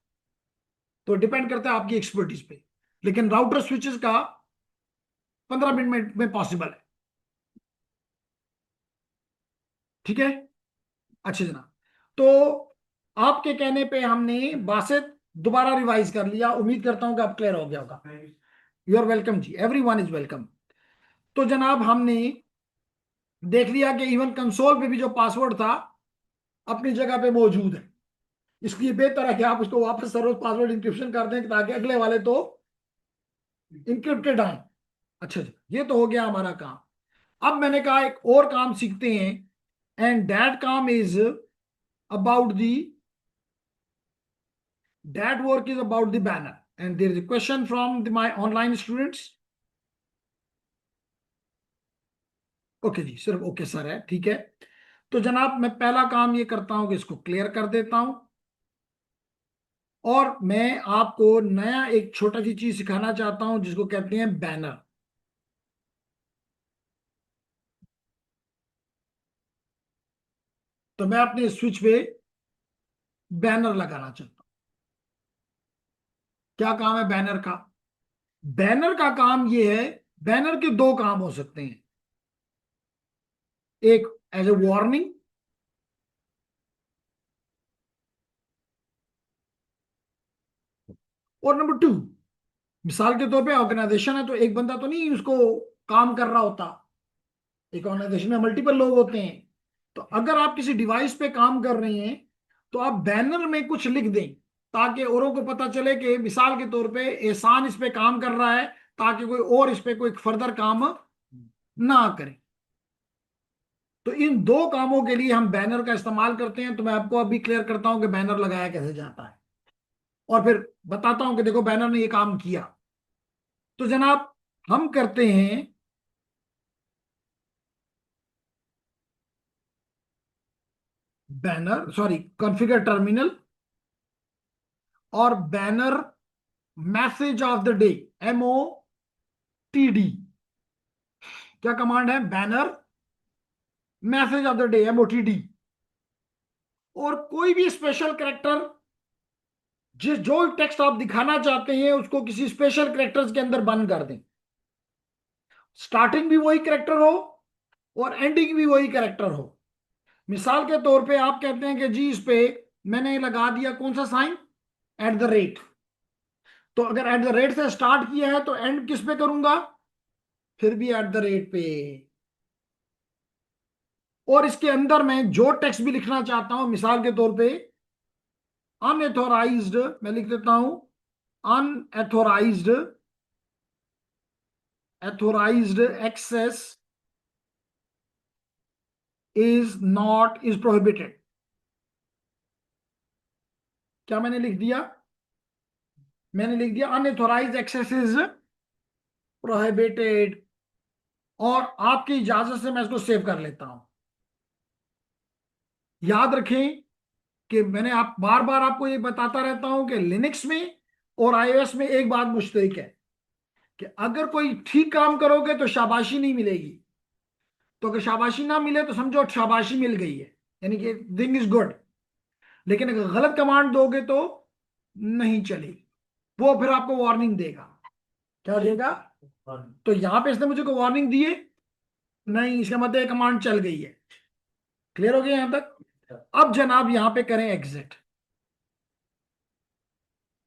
तो डिपेंड करता है आपकी एक्सपर्टीज पे। लेकिन राउटर स्विचेस का 15 मिनट में पॉसिबल है। ठीक है, अच्छे जनाब। तो आपके कहने पे हमने बासित दोबारा रिवाइज कर लिया, उम्मीद करता हूं कि अब क्लियर हो गया होगा। यू आर वेलकम जी, एवरीवन इज वेलकम। तो जनाब हमने देख लिया कि इवन कंसोल पे भी जो पासवर्ड था अपनी जगह पे मौजूद है। इसलिए बेहतर है कि आप उसको वापस सर्वर पासवर्ड इंक्रिप्शन कर दें ताकि अगले वाले तो इंक्रिप्टेड आए। अच्छा जी, ये तो हो गया हमारा काम। अब मैंने कहा एक और काम सीखते हैं, एंड दैट काम is about the that work is about the banner, and there is a question from my online students. Okay जी, सिर्फ ओके सर है, ठीक है। तो जनाब मैं पहला काम ये करता हूं कि इसको क्लियर कर देता हूं, और मैं आपको नया एक छोटा सी चीज सिखाना चाहता हूं जिसको कहते हैं बैनर। तो मैं अपने स्विच पे बैनर लगाना चाहता हूं। क्या काम है बैनर का? बैनर का काम ये है, बैनर के दो काम हो सकते हैं। एक एज ए वार्निंग, और नंबर 2 मिसाल के तौर पे ऑर्गेनाइजेशन है तो एक बंदा तो नहीं उसको काम कर रहा होता, एक ऑर्गेनाइजेशन में मल्टीपल लोग होते हैं। तो अगर आप किसी डिवाइस पे काम कर रहे हैं तो आप बैनर में कुछ लिख दें ताकि औरों को पता चले कि मिसाल के तौर पे एहसान इस पे काम कर रहा है, ताकि कोई और इस पे कोई फर्दर काम ना करे। तो इन दो कामों के लिए हम बैनर का इस्तेमाल करते हैं। तो मैं आपको अभी क्लियर करता हूं कि बैनर लगाया कैसे जाता है, और फिर बताता हूं कि देखो बैनर ने ये काम किया। तो जनाब हम करते हैं बैनर, सॉरी, कॉन्फ़िगर टर्मिनल, और banner message of the day, MOTD। क्या कमांड है? Banner message of the day, MOTD। और कोई भी स्पेशल कैरेक्टर, जिस जो टेक्स्ट आप दिखाना चाहते हैं उसको किसी स्पेशल कैरेक्टर्स के अंदर बंद कर दें। स्टार्टिंग भी वही कैरेक्टर हो और एंडिंग भी वही कैरेक्टर हो। मिसाल के तौर पे आप कहते हैं कि जी इस पे मैंने लगा दिया कौन सा साइन, @ तो अगर @ से स्टार्ट किया है तो एंड किस पे करूंगा? फिर भी @ पे। और इसके अंदर मैं जो टेक्स्ट भी लिखना चाहता हूं, मिसाल के तौर पे अनएथोराइज्ड, मैं लिख देता हूं अनएथोराइज्ड एथोराइज्ड एक्सेस इज प्रोहिबिटेड। क्या मैंने लिख दिया? मैंने लिख दिया अनएथोराइज्ड एक्सेस इज प्रोहिबिटेड, और आपकी इजाजत से मैं इसको सेव कर लेता हूं। याद रखें कि मैंने आप बार बार आपको ये बताता रहता हूं कि लिनक्स में और आईओएस में एक बात मुश्तरक है कि अगर कोई ठीक काम करोगे तो शाबाशी नहीं मिलेगी, तो अगर शाबाशी ना मिले तो समझो शाबाशी मिल गई है, यानी कि थिंग इज गुड। लेकिन अगर गलत कमांड दोगे तो नहीं चलेगी, वो फिर आपको वार्निंग देगा। क्या देगा? तो यहां पे इसने मुझे को वार्निंग दी है नहीं, इसका मतलब ये कमांड चल गई है। क्लियर हो गया यहां तक? अब जनाब यहां पे करें एग्जिट,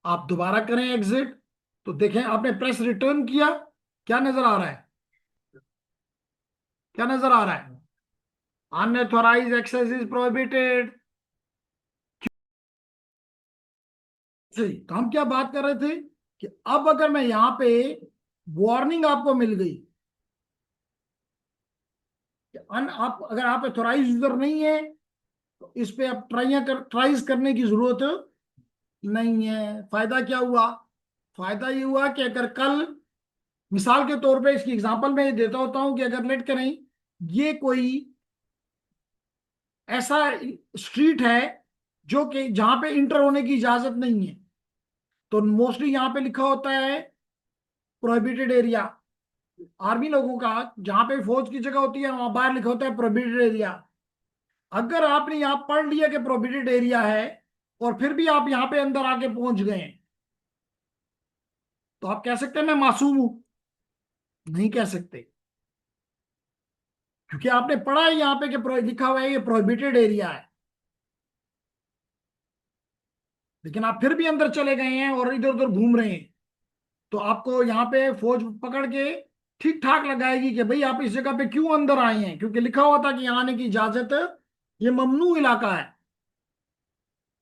आप दोबारा करें एग्जिट, तो देखें आपने प्रेस रिटर्न किया, क्या नजर आ रहा है? क्या नजर आ रहा है? Unauthorised access is prohibited. सही। तो हम क्या बात कर रहे थे कि अब अगर मैं यहां पे वार्निंग आपको मिल गई कि आप अगर आप ऑथराइज यूजर नहीं है तो इस पे अब ट्राइज करने की जरूरत नहीं है। फायदा क्या हुआ? फायदा ये हुआ कि अगर कल, मिसाल के तौर पे इसकी एग्जांपल मैं ये देता होता हूं कि अगर लेट करें ये कोई ऐसा स्ट्रीट है जो कि जहां पे इंटर होने की इजाजत नहीं है, तो मोस्टली यहां पे लिखा होता है प्रोहिबिटेड एरिया। आर्मी लोगों का जहां पे फौज की जगह होती है वहां बाहर लिखा होता है प्रोहिबिटेड एरिया। अगर आपने यहां पढ़ लिया कि प्रोहिबिटेड एरिया है और फिर भी आप यहां पे अंदर आके पहुंच गए हैं, तो आप कह सकते हैं मैं मासूम हूं? नहीं कह सकते, क्योंकि आपने पढ़ा है यहां पे कि लिखा हुआ है ये प्रोहिबिटेड एरिया है। लेकिन आप फिर भी अंदर चले गए हैं और इधर उधर घूम रहे हैं, तो आपको यहाँ पे फौज पकड़ के ठीक ठाक लगाएगी कि भाई आप इस जगह पे क्यों अंदर आए हैं, क्योंकि लिखा हुआ था कि यहाँ आने की इजाजत, ये ममनू इलाका है।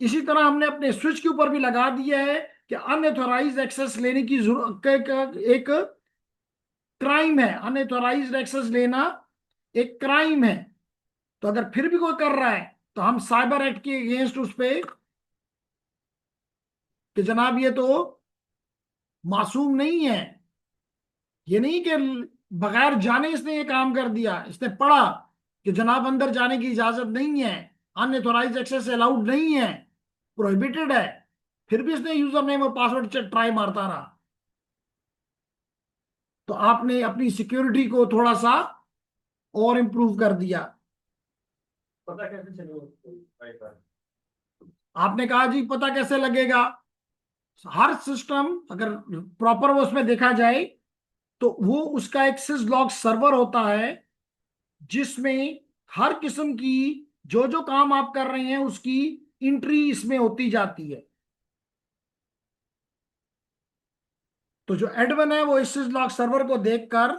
इसी तरह हमने अपने स्विच के ऊपर भी लगा दिया है कि अनऑथराइज्ड एक्सेस लेने की जरूरत एक क्राइम है। अनऑथराइज्ड एक्सेस लेना एक क्राइम है। तो अगर फिर भी कोई कर रहा है तो हम साइबर एक्ट के अगेंस्ट उस पे कि जनाब ये तो मासूम नहीं है, ये नहीं कि बगैर जाने इसने ये काम कर दिया, इसने पढ़ा कि जनाब अंदर जाने की इजाजत नहीं है, अनऑथराइज्ड एक्सेस अलाउड नहीं है, प्रोहिबिटेड है, फिर भी इसने यूजर नेम और पासवर्ड ट्राई मारता रहा, तो आपने अपनी सिक्योरिटी को थोड़ा सा और इंप्रूव कर दिया। पता कैसे चलेगा? आपने कहा जी पता कैसे लगेगा? हर सिस्टम अगर प्रॉपर वो उसमें देखा जाए तो वो उसका एक सिसलॉग सर्वर होता है जिसमें हर किस्म की जो जो काम आप कर रहे हैं उसकी एंट्री इसमें होती जाती है। तो जो एडमिन है वो इस सिसलॉग सर्वर को देखकर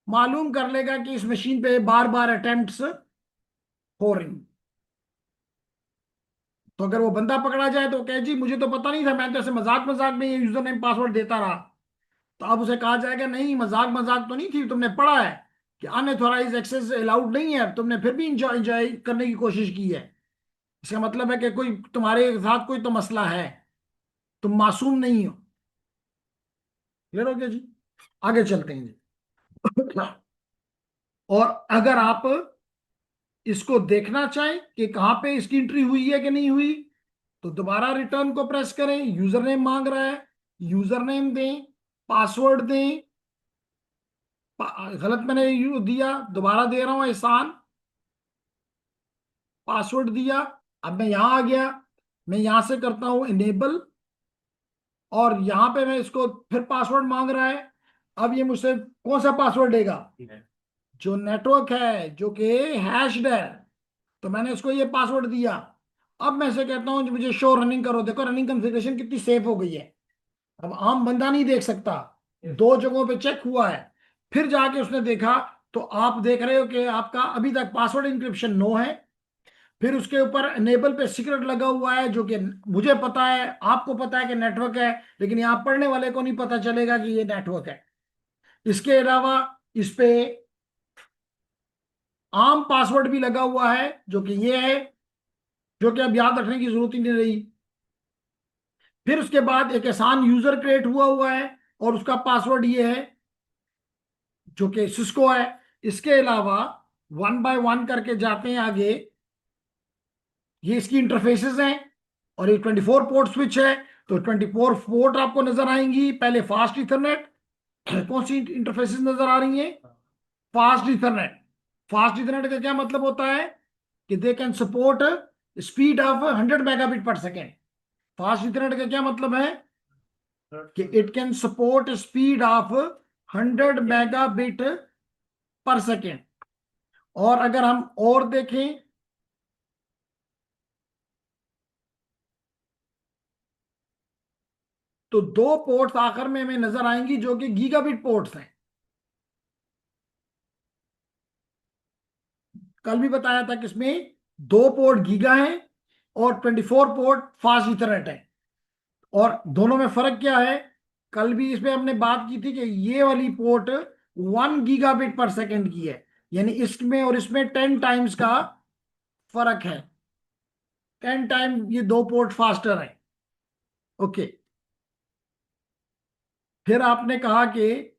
मालूम कर लेगा कि इस मशीन पे बार बार अटेम्प्ट्स हो रही हैं। तो अगर वो बंदा पकड़ा जाए तो कहे जी मुझे तो पता नहीं था, मैं तो ऐसे मजाक मजाक में ये यूजर नेम पासवर्ड देता रहा, तो अब उसे कहा जाएगा नहीं मजाक मजाक तो नहीं थी, तुमने पढ़ा है कि अनऑथराइज्ड एक्सेस अलाउड नहीं है, तुमने फिर भी इंजॉय करने की कोशिश की है। इसका मतलब है कि कोई तुम्हारे साथ कोई तो मसला है, तुम मासूम नहीं हो। क्लियर हो गया जी? आगे चलते हैं जी। और अगर आप इसको देखना चाहें कि कहां पे इसकी एंट्री हुई है कि नहीं हुई, तो दोबारा रिटर्न को प्रेस करें, यूजर नेम मांग रहा है, यूजर नेम दें, पासवर्ड दें, गलत मैंने दिया, दोबारा दे रहा हूं एहसान, पासवर्ड दिया। अब मैं यहां आ गया, मैं यहां से करता हूं इनेबल, और यहां पे मैं इसको फिर पासवर्ड मांग रहा है। अब ये मुझसे कौन सा पासवर्ड देगा? जो नेटवर्क है, जो कि हैश्ड है, तो मैंने इसको ये पासवर्ड दिया। अब मैं इसे कहता हूं मुझे शो रनिंग करो, देखो रनिंग कॉन्फ़िगरेशन कितनी सेफ हो गई है। अब आम बंदा नहीं देख सकता, दो जगहों पे चेक हुआ है, फिर जाके उसने देखा तो आप देख रहे हो कि आपका अभी तक पासवर्ड इंक्रिप्शन नो है। फिर उसके ऊपर एनेबल पे सीक्रेट लगा हुआ है, जो कि मुझे पता है, आपको पता है कि नेटवर्क है, लेकिन यहाँ पढ़ने वाले को नहीं पता चलेगा कि ये नेटवर्क है। इसके अलावा इस पे आम पासवर्ड भी लगा हुआ है, जो कि ये है, जो कि अब याद रखने की जरूरत ही नहीं रही। फिर उसके बाद एक आसान यूजर क्रिएट हुआ है और उसका पासवर्ड ये है, जो कि सिस्को है। इसके अलावा वन बाय वन करके जाते हैं आगे, ये इसकी इंटरफेसेस हैं और ये 24 पोर्ट स्विच है। तो 24 पोर्ट आपको नजर आएंगी। पहले फास्ट इथरनेट, कौन सी इंटरफेसेस नजर आ रही हैं? Fast Ethernet. फास्ट इथरनेट का क्या मतलब होता है कि they can support speed of 100 megabit पर सेकेंड। फास्ट इथरनेट का क्या मतलब है कि it can support speed of 100 megabit पर सेकेंड। और अगर हम और देखें तो दो पोर्ट्स आखिर में हमें नजर आएंगी, जो कि गीगाबिट पोर्ट्स हैं। कल भी बताया था कि इसमें दो पोर्ट गीगा हैं और 24 पोर्ट फास्ट इथरनेट है। और दोनों में फर्क क्या है? कल भी इसमें हमने बात की थी कि ये वाली पोर्ट 1 गीगाबिट पर सेकेंड की है, यानी इसमें और इसमें 10 टाइम्स का फर्क है। 10 टाइम ये दो पोर्ट फास्टर है। ओके। फिर आपने कहा कि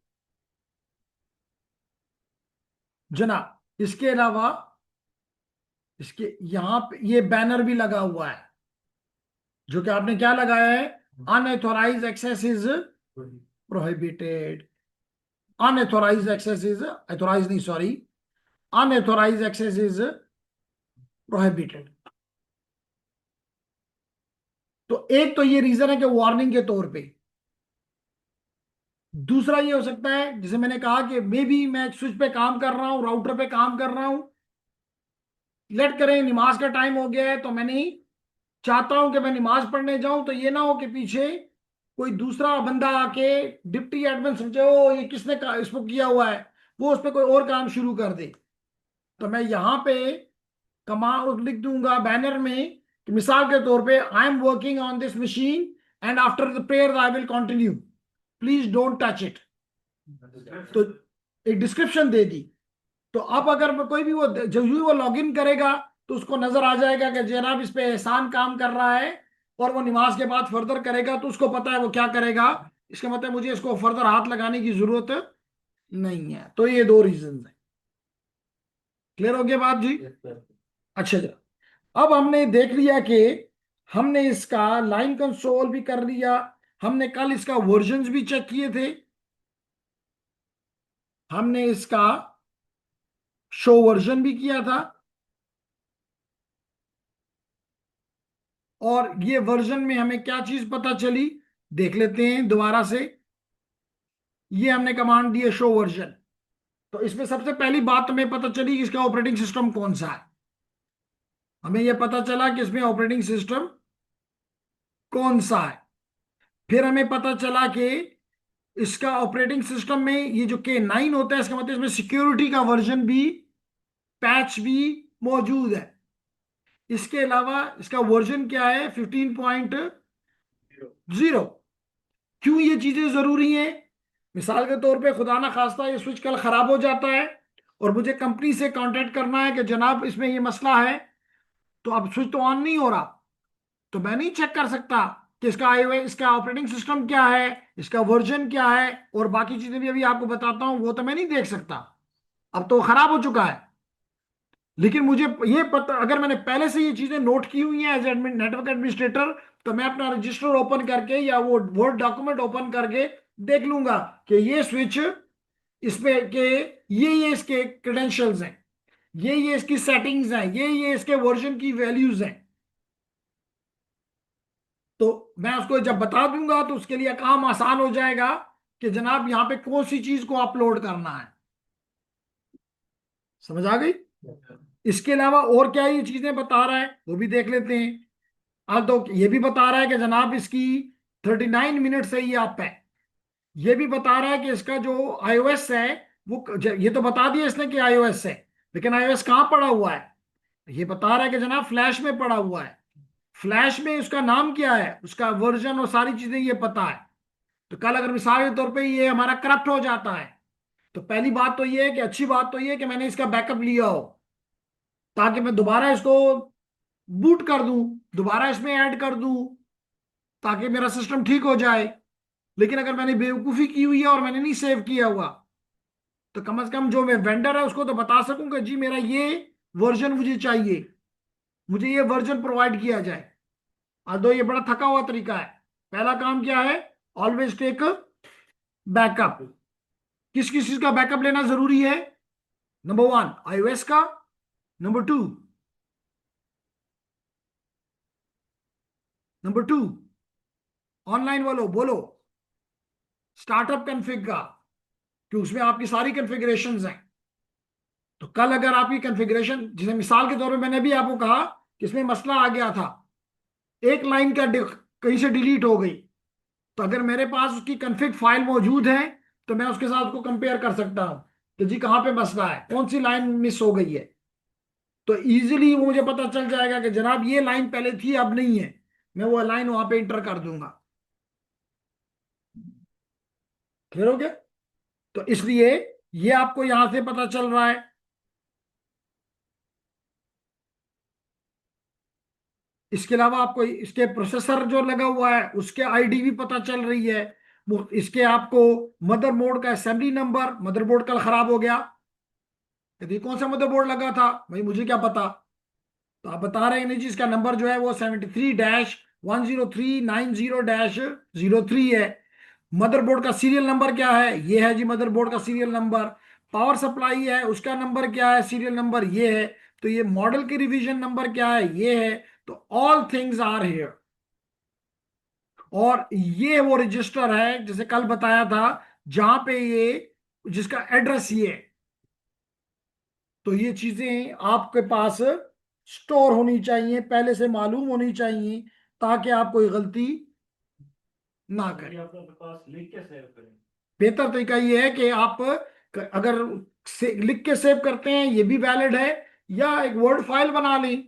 जनाब इसके अलावा इसके यहां पे ये बैनर भी लगा हुआ है, जो कि आपने क्या लगाया है? Unauthorised access is prohibited. Unauthorised access is, authorise नहीं, sorry, unauthorised access is prohibited. तो एक तो ये रीजन है कि वार्निंग के तौर पे। दूसरा ये हो सकता है, जैसे मैंने कहा कि मे बी मैं स्विच पे काम कर रहा हूं, राउटर पे काम कर रहा हूं, लेट करें नमाज का टाइम हो गया है, तो मैं नहीं चाहता हूं कि मैं नमाज पढ़ने जाऊं, तो ये ना हो कि पीछे कोई दूसरा बंदा आके डिप्टी एडमिन समझे ओ ये किसने इसको किया हुआ है, वो उस पर कोई और काम शुरू कर दे। तो मैं यहाँ पे कमांड लिख दूंगा बैनर में कि मिसाल के तौर पे I am working on this machine and after the prayer I will continue, please don't touch it. तो एक डिस्क्रिप्शन दे दी। तो अब अगर कोई भी वो जो ही वो लॉग इन करेगा तो उसको नजर आ जाएगा कि जनाब इस पे एहसान काम कर रहा है, और वो नमाज के बाद फर्दर करेगा तो उसको पता है वो क्या करेगा। इसका मतलब मुझे इसको फर्दर हाथ लगाने की जरूरत नहीं है। तो ये दो रीजन है। क्लियर हो गया बात जी? अच्छा जी। अब हमने देख लिया कि हमने इसका लाइन कंसोल भी कर लिया, हमने कल इसका वर्जन्स भी चेक किए थे, हमने इसका शो वर्जन भी किया था, और ये वर्जन में हमें क्या चीज पता चली देख लेते हैं दोबारा से। ये हमने कमांड दी है शो वर्जन। तो इसमें सबसे पहली बात हमें पता चली कि इसका ऑपरेटिंग सिस्टम कौन सा है। हमें यह पता चला कि इसमें ऑपरेटिंग सिस्टम कौन सा है। फिर हमें पता चला कि इसका ऑपरेटिंग सिस्टम में ये जो K9 होता है, इसका मतलब इसमें सिक्योरिटी का वर्जन भी, पैच भी मौजूद है। इसके अलावा इसका वर्जन क्या है? 15.0। क्यों ये चीजें जरूरी हैं? मिसाल के तौर पे खुदा ना खास्ता ये स्विच कल खराब हो जाता है और मुझे कंपनी से कांटेक्ट करना है कि जनाब इसमें ये मसला है, तो अब स्विच तो ऑन नहीं हो रहा, तो मैं नहीं चेक कर सकता कि इसका ऑपरेटिंग सिस्टम क्या है, इसका वर्जन क्या है, और बाकी चीजें भी अभी आपको बताता हूं, वो तो मैं नहीं देख सकता, अब तो खराब हो चुका है। लेकिन मुझे ये पता, अगर मैंने पहले से ये चीजें नोट की हुई हैं एज नेटवर्क एडमिनिस्ट्रेटर, तो मैं अपना रजिस्टर ओपन करके या वो वर्ड डॉक्यूमेंट ओपन करके देख लूंगा कि ये स्विच इसमें के ये इसके क्रेडेंशियल्स हैं, ये इसकी सेटिंग्स हैं, ये इसके वर्जन की वैल्यूज हैं। तो मैं उसको जब बता दूंगा तो उसके लिए काम आसान हो जाएगा कि जनाब यहां पे कौन सी चीज को अपलोड करना है। समझ आ गई? इसके अलावा और क्या ये चीजें बता रहा है वो भी देख लेते हैं। तो ये भी बता रहा है कि जनाब इसकी 39 मिनट से ये अप है। ये भी बता रहा है कि इसका जो iOS है ये तो बता दिया इसने कि iOS से, लेकिन iOS कहाँ पड़ा हुआ है? ये बता रहा है कि जनाब फ्लैश में पड़ा हुआ है। फ्लैश में उसका नाम क्या है, उसका वर्जन और सारी चीजें ये पता है। तो कल अगर मिसाल के तौर पे ये हमारा करप्ट हो जाता है, तो पहली बात तो ये है कि अच्छी बात तो ये है कि मैंने इसका बैकअप लिया हो, ताकि मैं दोबारा इसको बूट कर दूं, दोबारा इसमें ऐड कर दूं, ताकि मेरा सिस्टम ठीक हो जाए। लेकिन अगर मैंने बेवकूफी की हुई है और मैंने नहीं सेव किया हुआ, तो कम से कम जो मैं वेंडर है उसको तो बता सकूं कि जी मेरा ये वर्जन मुझे चाहिए, मुझे ये वर्जन प्रोवाइड किया जाए। दो ये बड़ा थका हुआ तरीका है। पहला काम क्या है? Always take backup. किस किस चीज का बैकअप लेना जरूरी है? नंबर 1 iOS का, नंबर 2 ऑनलाइन वालों बोलो स्टार्टअप कॉन्फ़िग का, कि उसमें आपकी सारी कॉन्फ़िगरेशंस हैं। तो कल अगर आपकी कॉन्फ़िगरेशन, जैसे मिसाल के तौर पे मैंने भी आपको कहा कि इसमें मसला आ गया था, एक लाइन का कहीं से डिलीट हो गई, तो अगर मेरे पास उसकी कॉन्फ़िग फाइल मौजूद है, तो मैं उसके साथ उसको कंपेयर कर सकता हूं कि जी कहाँ पे मसला है, कौन सी लाइन मिस हो गई है। तो इजीली वो मुझे पता चल जाएगा कि जनाब ये लाइन पहले थी अब नहीं है, मैं वो लाइन वहां पे इंटर कर दूंगा। क्लियर हो गया? तो इसलिए ये आपको यहां से पता चल रहा है। इसके अलावा आपको इसके प्रोसेसर जो लगा हुआ है उसके आईडी भी पता चल रही है। इसके आपको मदरबोर्ड का असेंबली नंबर, मदरबोर्ड कल खराब हो गया, यदि कौन सा मदरबोर्ड लगा था भाई मुझे क्या पता। तो आप बता रहे हैं नहीं जी इसका नंबर जो है वो 73-10390-03 है। मदरबोर्ड का सीरियल नंबर क्या है? ये है जी मदरबोर्ड का सीरियल नंबर। पावर सप्लाई है उसका नंबर क्या है? सीरियल नंबर ये है। तो ये मॉडल की रिवीजन नंबर क्या है? ये है। तो ऑल थिंग्स आर हियर। और ये वो रजिस्टर है जैसे कल बताया था, जहां पे ये, जिसका एड्रेस ये है। तो ये चीजें आपके पास स्टोर होनी चाहिए, पहले से मालूम होनी चाहिए, ताकि आप कोई गलती ना करें। ये अपने पास लिख के सेव करें। बेहतर तरीका ये है कि आप अगर लिख के सेव करते हैं ये भी वैलिड है, या एक वर्ड फाइल बना लें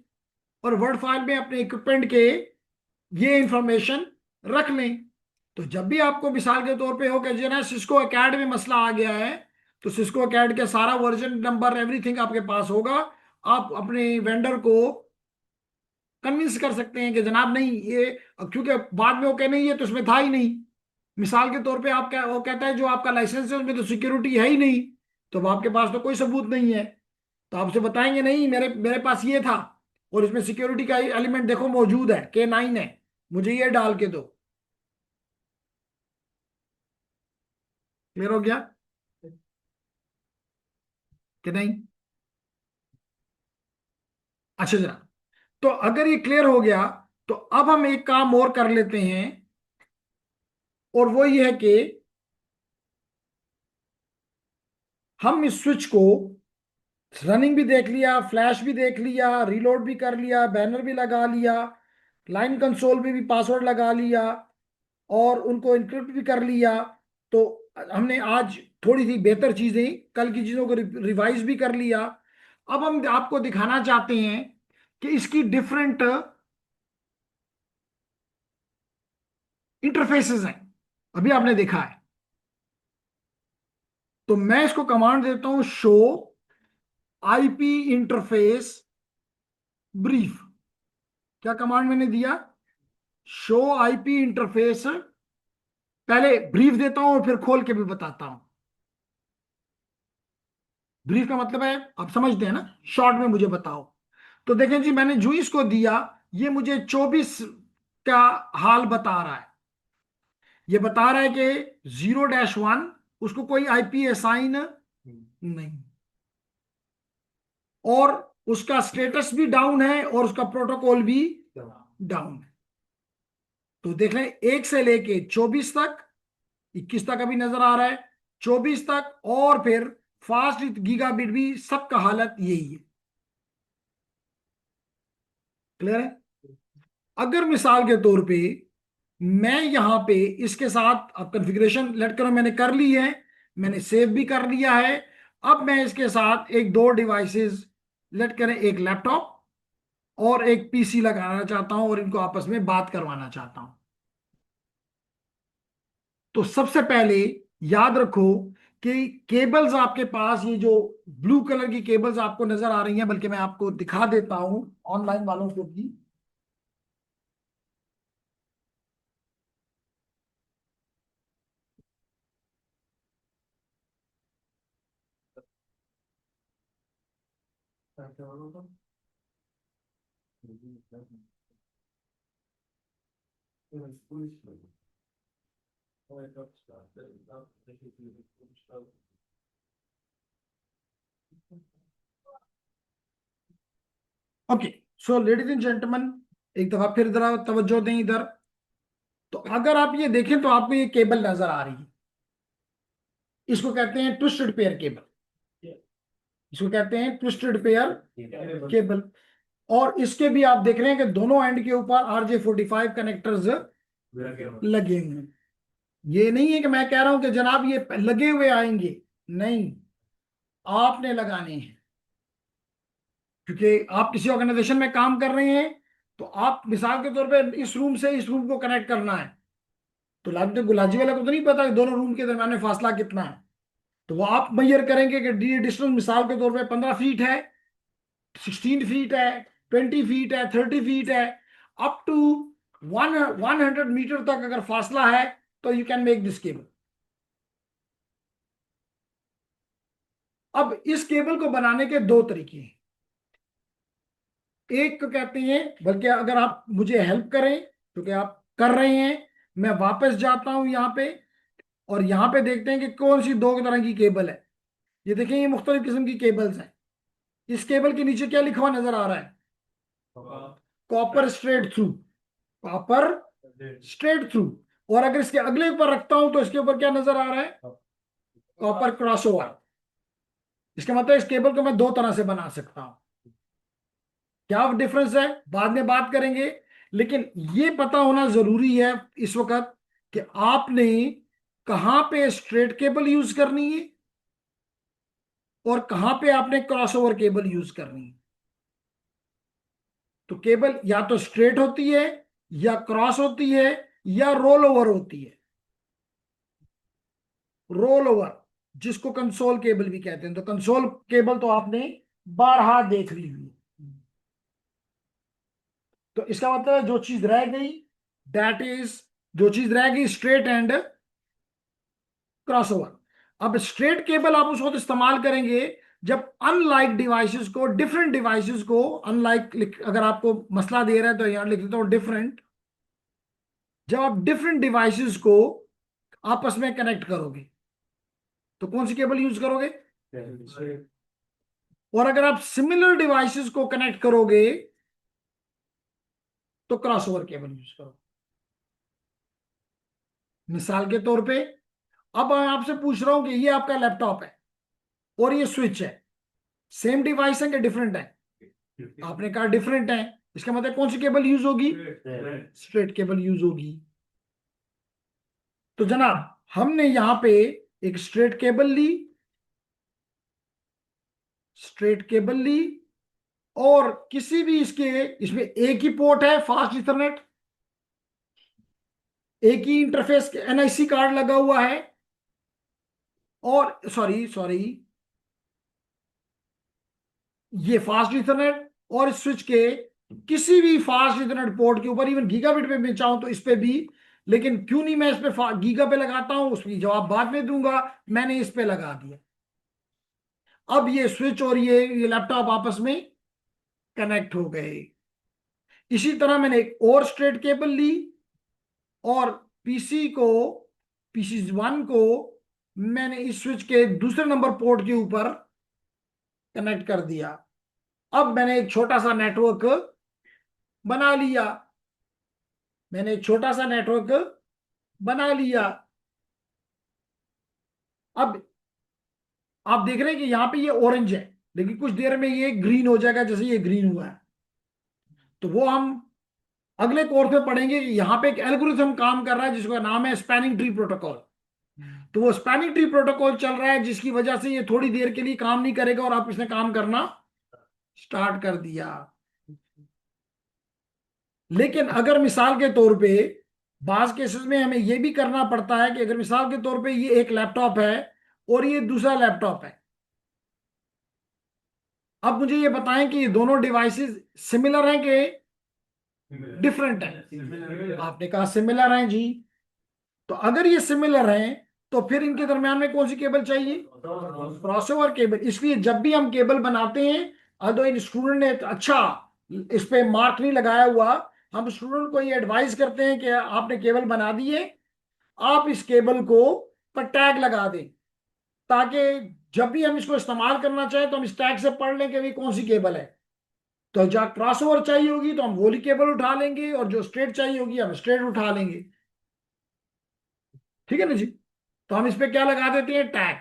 और वर्ड फाइल में अपने इक्विपमेंट के ये इंफॉर्मेशन रख लें। तो जब भी आपको मिसाल के तौर पे हो कि जो है सिस्को अकैड में मसला आ गया है, तो सिस्को अकैड का सारा वर्जन नंबर एवरीथिंग आपके पास होगा। आप अपने वेंडर को कन्विंस कर सकते हैं कि जनाब नहीं ये, क्योंकि बाद में वो कहे नहीं ये तो इसमें था ही नहीं। मिसाल के तौर पे आप क्या, वो कहता है जो आपका लाइसेंस है उसमें तो सिक्योरिटी है ही नहीं, तो अब आपके पास तो कोई सबूत नहीं है। तो आपसे बताएंगे नहीं मेरे मेरे पास ये था और इसमें सिक्योरिटी का एलिमेंट देखो मौजूद है, K9 है, मुझे ये डाल के दो। क्लियर हो गया कि नहीं? अच्छा जनाब, तो अगर ये क्लियर हो गया, तो अब हम एक काम और कर लेते हैं, और वो ये है कि हम इस स्विच को रनिंग भी देख लिया, फ्लैश भी देख लिया, रीलोड भी कर लिया, बैनर भी लगा लिया, लाइन कंसोल में भी पासवर्ड लगा लिया, और उनको इनक्रिप्ट भी कर लिया। तो हमने आज थोड़ी सी बेहतर चीजें, कल की चीजों को रिवाइज भी कर लिया। अब हम आपको दिखाना चाहते हैं कि इसकी डिफरेंट इंटरफेसेस हैं। अभी आपने देखा है, तो मैं इसको कमांड देता हूं शो आईपी इंटरफेस ब्रीफ। क्या कमांड मैंने दिया? Show IP interface. पहले ब्रीफ देता हूं और फिर खोल के भी बताता हूं। ब्रीफ का मतलब है आप समझते हैं ना, शॉर्ट में मुझे बताओ। तो देखें जी, मैंने जो इसको दिया, ये मुझे 24 का हाल बता रहा है। ये बता रहा है कि 0-1 उसको कोई आईपी असाइन नहीं, और उसका स्टेटस भी डाउन है और उसका प्रोटोकॉल भी डाउन है। तो देख लें 1 से लेके 24 तक, 21 तक अभी नजर आ रहा है, 24 तक, और फिर फास्ट गीगाबिट भी, सबका हालत यही है। क्लियर है? अगर मिसाल के तौर पे मैं यहां पे इसके साथ, अब कॉन्फ़िगरेशन लेट करो मैंने कर ली है, मैंने सेव भी कर लिया है, अब मैं इसके साथ एक दो डिवाइसेस, लेट करें एक लैपटॉप और एक पीसी लगाना चाहता हूं और इनको आपस में बात करवाना चाहता हूं। तो सबसे पहले याद रखो कि केबल्स आपके पास, ये जो ब्लू कलर की केबल्स आपको नजर आ रही हैं, बल्कि मैं आपको दिखा देता हूं ऑनलाइन वालों को भी। Okay, so ladies and gentleman, एक दफा फिर जरा तवज्जो दें इधर। तो अगर आप ये देखें तो आपको ये केबल नजर आ रही है, इसको कहते हैं ट्विस्टेड पेयर केबल, इसको कहते हैं ट्विस्टेड पेयर केबल। और इसके भी आप देख रहे हैं कि दोनों एंड के ऊपर RJ45 कनेक्टर्स लगे हुए हैं। ये नहीं है कि मैं कह रहा हूं कि जनाब ये लगे हुए आएंगे, नहीं, आपने लगाने हैं। क्योंकि आप किसी ऑर्गेनाइजेशन में काम कर रहे हैं, तो आप मिसाल के तौर पे इस रूम से इस रूम को कनेक्ट करना है, तो गुलाजी वाले को तो नहीं पता कि दोनों रूम के दरमियान में फासला कितना है। तो वो आप मैयर करेंगे कि डी डिस्टेंस मिसाल के तौर पे 15 फीट है, 16 फीट है, 20 फीट है, 30 फीट है, अप टू 100 मीटर तक अगर फासला है तो you can make this cable. अब इस केबल को बनाने के दो तरीके हैं। एक को कहते हैं, बल्कि अगर आप मुझे हेल्प करें, क्योंकि आप कर रहे हैं, मैं वापस जाता हूं यहां पे और यहां पे देखते हैं कि कौन सी दो तरह की केबल है। ये देखें, ये मुख्तलिफ किस्म की केबल्स हैं। इस केबल के नीचे क्या लिखा हुआ नजर आ रहा है? Copper straight through, copper straight through. और अगर इसके अगले ऊपर रखता हूं तो इसके ऊपर क्या नजर आ रहा है? Copper crossover. इसका मतलब इस केबल को मैं दो तरह से बना सकता हूं। क्या डिफरेंस है बाद में बात करेंगे, लेकिन ये पता होना जरूरी है इस वक्त कि आपने कहां पे स्ट्रेट केबल यूज करनी है और कहां पे आपने क्रॉसओवर केबल यूज करनी है। तो केबल या तो स्ट्रेट होती है, या क्रॉस होती है, या रोल ओवर होती है। रोल ओवर, जिसको कंसोल केबल भी कहते हैं। तो कंसोल केबल तो आपने बारहा देख ली हुई। तो इसका मतलब है जो चीज रह गई, दैट इज, जो चीज रह गई स्ट्रेट एंड क्रॉसओवर। अब स्ट्रेट केबल आप उस वक्त इस्तेमाल करेंगे जब अनलाइक डिवाइसेस को, डिफरेंट डिवाइसेस को, अनलाइक अगर आपको मसला दे रहा है तो यहां लिख देता हूं डिफरेंट। जब आप डिफरेंट डिवाइसेस को आपस में कनेक्ट करोगे तो कौन सी केबल यूज करोगे? और अगर आप सिमिलर डिवाइसेस को कनेक्ट करोगे तो क्रॉसओवर केबल यूज करो। मिसाल के तौर पे, अब मैं आपसे पूछ रहा हूं कि ये आपका लैपटॉप है और ये स्विच है, सेम डिवाइस है कि डिफरेंट है? आपने कहा डिफरेंट है, इसका मतलब कौन सी केबल यूज होगी? स्ट्रेट केबल यूज होगी। तो जनाब हमने यहां पे एक स्ट्रेट केबल ली, स्ट्रेट केबल ली, और किसी भी इसके, इसमें एक ही पोर्ट है फास्ट इथरनेट, एक ही इंटरफेस NIC कार्ड लगा हुआ है, और सॉरी सॉरी, ये फास्ट इथरनेट, और इस स्विच के किसी भी फास्ट इथरनेट पोर्ट के ऊपर, इवन गीगाबिट पे मैं चाहूं तो इस पे भी, लेकिन क्यों नहीं मैं इस पे गीगा पे लगाता हूं उसकी जवाब बाद में दूंगा, मैंने इस पे लगा दिया। अब ये स्विच और ये लैपटॉप आपस में कनेक्ट हो गए। इसी तरह मैंने एक और स्ट्रेट केबल ली और पीसी को, PC1 को मैंने इस स्विच के दूसरे नंबर पोर्ट के ऊपर कनेक्ट कर दिया। अब मैंने एक छोटा सा नेटवर्क बना लिया, मैंने एक छोटा सा नेटवर्क बना लिया। अब आप देख रहे हैं कि यहां पे ये ऑरेंज है, लेकिन कुछ देर में ये ग्रीन हो जाएगा, जैसे ये ग्रीन हुआ है। तो वो हम अगले कोर्स में पढ़ेंगे कि यहां पे एक एल्गोरिथम काम कर रहा है जिसका नाम है स्पैनिंग ट्री प्रोटोकॉल। तो वो स्पैनिंग ट्री प्रोटोकॉल चल रहा है, जिसकी वजह से ये थोड़ी देर के लिए काम नहीं करेगा और आप इसने काम करना स्टार्ट कर दिया। लेकिन अगर मिसाल के तौर पे बाज केसेस में हमें ये भी करना पड़ता है कि अगर मिसाल के तौर पे ये एक लैपटॉप है और ये दूसरा लैपटॉप है, अब मुझे ये बताएं कि ये दोनों डिवाइसेस सिमिलर हैं कि डिफरेंट है? आपने कहा सिमिलर हैं जी। तो अगर ये सिमिलर हैं तो फिर इनके दरमियान में कौन सी केबल चाहिए? Crossover cable. इसलिए जब भी हम केबल बनाते हैं, अगर इन स्टूडेंट ने अच्छा इस पे मार्क नहीं लगाया हुआ, हम स्टूडेंट को ये एडवाइस करते हैं कि आपने केबल बना दी है, आप इस केबल को पर टैग लगा दें, ताकि जब भी हम इसको इस्तेमाल करना चाहें तो हम इस टैग से पढ़ लें कि भाई कौन सी केबल है। तो जहाँ क्रॉसओवर चाहिए होगी तो हम वो वाली केबल उठा लेंगे, और जो स्ट्रेट चाहिए होगी हम स्ट्रेट उठा लेंगे। ठीक है ना जी? तो हम इस पे क्या लगा देते हैं? टैग।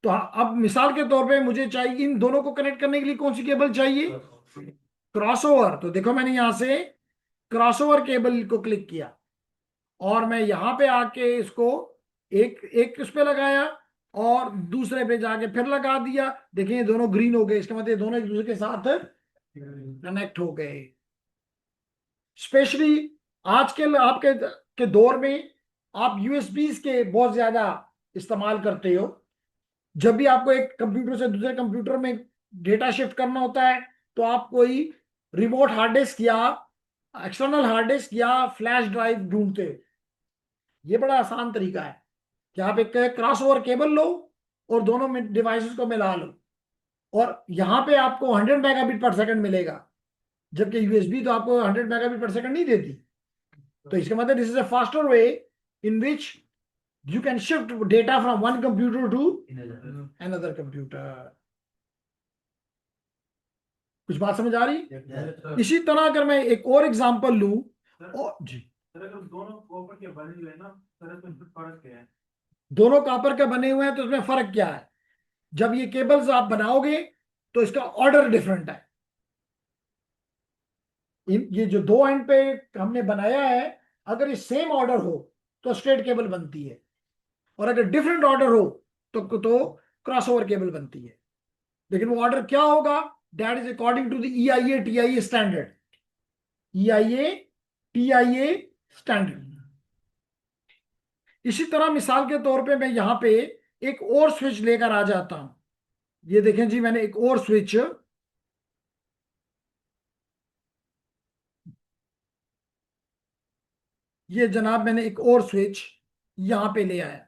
तो अब मिसाल के तौर पे मुझे चाहिए, इन दोनों को कनेक्ट करने के लिए कौन सी केबल चाहिए? क्रॉसओवर। तो देखो मैंने यहां से क्रॉसओवर केबल को क्लिक किया और मैं यहां पे आके इसको एक एक उस पे लगाया और दूसरे पे जाके फिर लगा दिया। देखिए ये दोनों ग्रीन हो गए, इसका मतलब ये दोनों एक दूसरे के साथ कनेक्ट हो गए। स्पेशली आज के आपके के दौर में आप यूएसबी के बहुत ज्यादा इस्तेमाल करते हो। जब भी आपको एक कंप्यूटर से दूसरे कंप्यूटर में डेटा शिफ्ट करना होता है तो आप कोई रिमोट हार्ड डिस्क या एक्सटर्नल हार्ड डिस्क या फ्लैश ड्राइव ढूंढते हो। ये बड़ा आसान तरीका है कि आप एक क्रॉस ओवर केबल लो और दोनों में डिवाइसेस को मिला लो, और यहां पे आपको 100 मेगाबिट पर सेकंड मिलेगा, जबकि यूएसबी तो आपको 100 मेगाबिट पर सेकंड नहीं देती। तो इसका मतलब this is a faster way in which you can shift data from one computer to another computer। कुछ बात समझ आ रही? इसी तरह अगर मैं एक और एग्जांपल लूं, और जी सर अगर दोनों कॉपर के बने हुए हैं ना सर, इसमें फर्क क्या है? दोनों कॉपर के बने हुए हैं तो इसमें फर्क क्या है? जब ये केबल्स आप बनाओगे तो इसका ऑर्डर डिफरेंट है। ये जो दो एंड पे हमने बनाया है, अगर ये सेम ऑर्डर हो तो स्ट्रेट केबल बनती है, और अगर डिफरेंट ऑर्डर हो तो क्रॉसओवर केबल बनती है। लेकिन वो ऑर्डर क्या होगा? That is according to the EIA TIA standard. EIA TIA standard. इसी तरह मिसाल के तौर पे मैं यहां पे एक और स्विच लेकर आ जाता हूं। ये देखें जी, मैंने एक और स्विच, ये जनाब मैंने एक और स्विच यहां पे ले आया।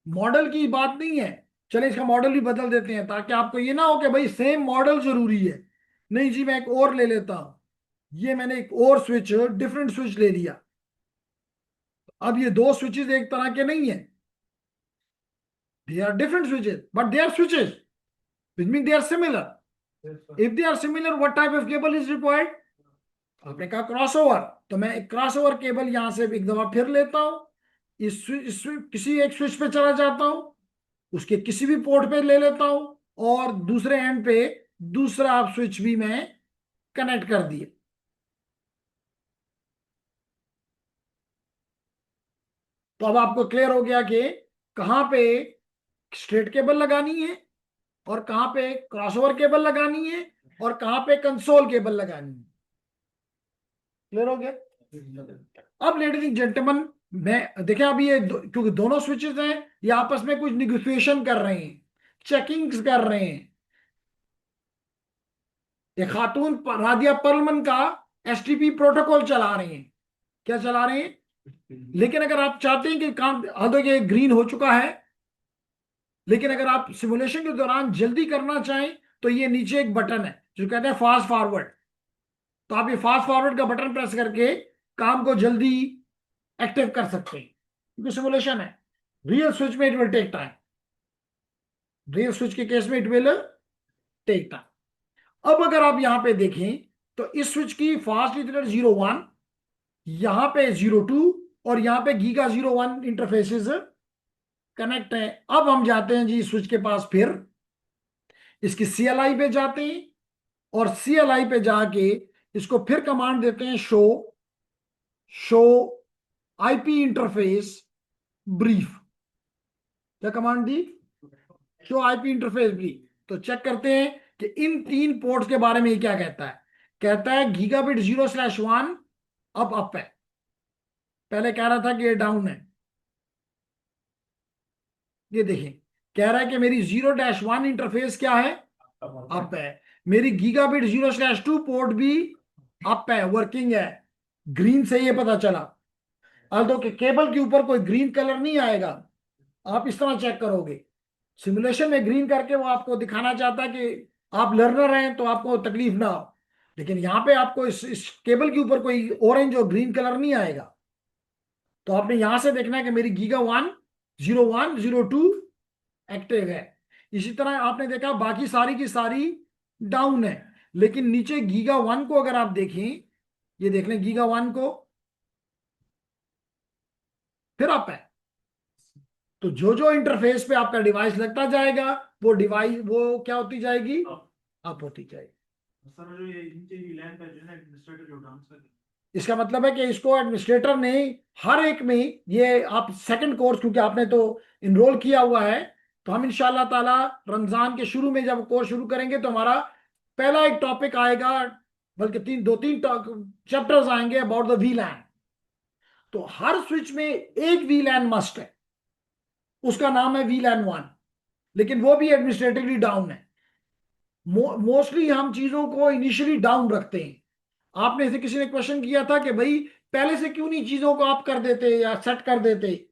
मॉडल की बात नहीं है, चले इसका मॉडल भी बदल देते हैं ताकि आपको ये ना हो कि भाई सेम मॉडल जरूरी है। नहीं जी, मैं एक और ले लेता हूं। ये मैंने एक और स्विच, डिफरेंट स्विच ले लिया। अब ये दो स्विचेस एक तरह के नहीं है, they are different switches, but they are switches which means they are similar। if they are similar, what type of cable is required? आपने कहा क्रॉसओवर, तो मैं एक क्रॉसओवर केबल यहां से एक दफा फिर लेता हूं, किसी एक स्विच पे चला जाता हूं, उसके किसी भी पोर्ट पे ले लेता हूं, और दूसरे एंड पे दूसरा आप स्विच भी मैं कनेक्ट कर दिए। तो अब आपको क्लियर हो गया कि कहां पे स्ट्रेट केबल लगानी है, और कहां पे क्रॉसओवर केबल लगानी है, और कहां पे कंसोल केबल लगानी है। क्लियर हो गया? अब लेडीज एंड जेंटलमैन, मैं देखें अभी ये क्योंकि दोनों स्विचेस हैं, ये आपस में कुछ निगोशिएशन कर रहे हैं, चेकिंग्स कर रहे हैं। ये खातून रादिया परलमन का STP प्रोटोकॉल चला रहे हैं। क्या चला रहे हैं? लेकिन अगर आप चाहते हैं कि काम, तो ये ग्रीन हो चुका है, लेकिन अगर आप सिमुलेशन के दौरान जल्दी करना चाहें तो ये नीचे एक बटन है जो कहते हैं फास्ट फॉरवर्ड। तो आप ये फास्ट फॉरवर्ड का बटन प्रेस करके काम को जल्दी एक्टिव कर सकते हैं, क्योंकि सिमुलेशन है। रियल स्विच में it will take time, real switch के केस में इट विल टेक टाइम। अब अगर आप यहां पे देखें तो इस स्विच की फास्ट इथरनेट 01, यहां पे 02, और यहां पे गीगा 01 इंटरफेसेस कनेक्ट है। अब हम जाते हैं जी स्विच के पास, फिर इसकी CLI पे जाते हैं, और CLI पे जाके इसको फिर कमांड देते हैं शो IP इंटरफेस ब्रीफ। क्या कमांड दी? शो आईपी इंटरफेस भी। तो चेक करते हैं कि इन 3 पोर्ट्स के बारे में ये क्या कहता है। कहता है गीगाबिट 0/1 अब अप है, पहले कह रहा था कि ये डाउन है। ये देखें, कह रहा है कि मेरी 0-1 इंटरफेस क्या है? अप है। मेरी गीगाबिट 0/2 पोर्ट भी अप है, वर्किंग है। ग्रीन से ये पता चला। अल्दो के केबल के ऊपर कोई ग्रीन कलर नहीं आएगा, आप इस तरह चेक करोगे। सिमुलेशन में ग्रीन करके वो आपको दिखाना चाहता है कि आप लर्नर हैं तो आपको तकलीफ ना हो, लेकिन यहाँ पे आपको इस केबल के ऊपर कोई ऑरेंज और ग्रीन कलर नहीं आएगा। तो आपने यहां से देखना है कि मेरी गीगा 1 01 02 एक्टिव है। इसी तरह आपने देखा बाकी सारी की सारी डाउन है, लेकिन नीचे गीगा 1 को अगर आप देखें, ये देख लें गीगा 1 को, फिर अप है। तो जो जो इंटरफेस पे आपका डिवाइस लगता जाएगा वो डिवाइस वो क्या होती जाएगी? अप होती जाएगी। सर जो ये नीचे भी लैंप है जो है ना एडमिनिस्ट्रेटर जो डाउन कर इसका मतलब है कि इसको एडमिनिस्ट्रेटर ने हर एक में, ये आप सेकंड कोर्स क्योंकि आपने तो इनरोल किया हुआ है, तो हम इंशाल्लाह ताला रमजान के शुरू में जब कोर्स शुरू करेंगे तो हमारा पहला एक टॉपिक आएगा, बल्कि 2-3 चैप्टर्स आएंगे अबाउट द वीलैन। तो हर स्विच में एक वीलैन मस्ट है, उसका नाम है वीलैन 1, लेकिन वो भी एडमिनिस्ट्रेटिवली डाउन है। मोस्टली हम चीजों को इनिशियली डाउन रखते हैं। आपने से किसी ने क्वेश्चन किया था कि भाई पहले से क्यों नहीं चीजों को आप कर देते या सेट कर देते?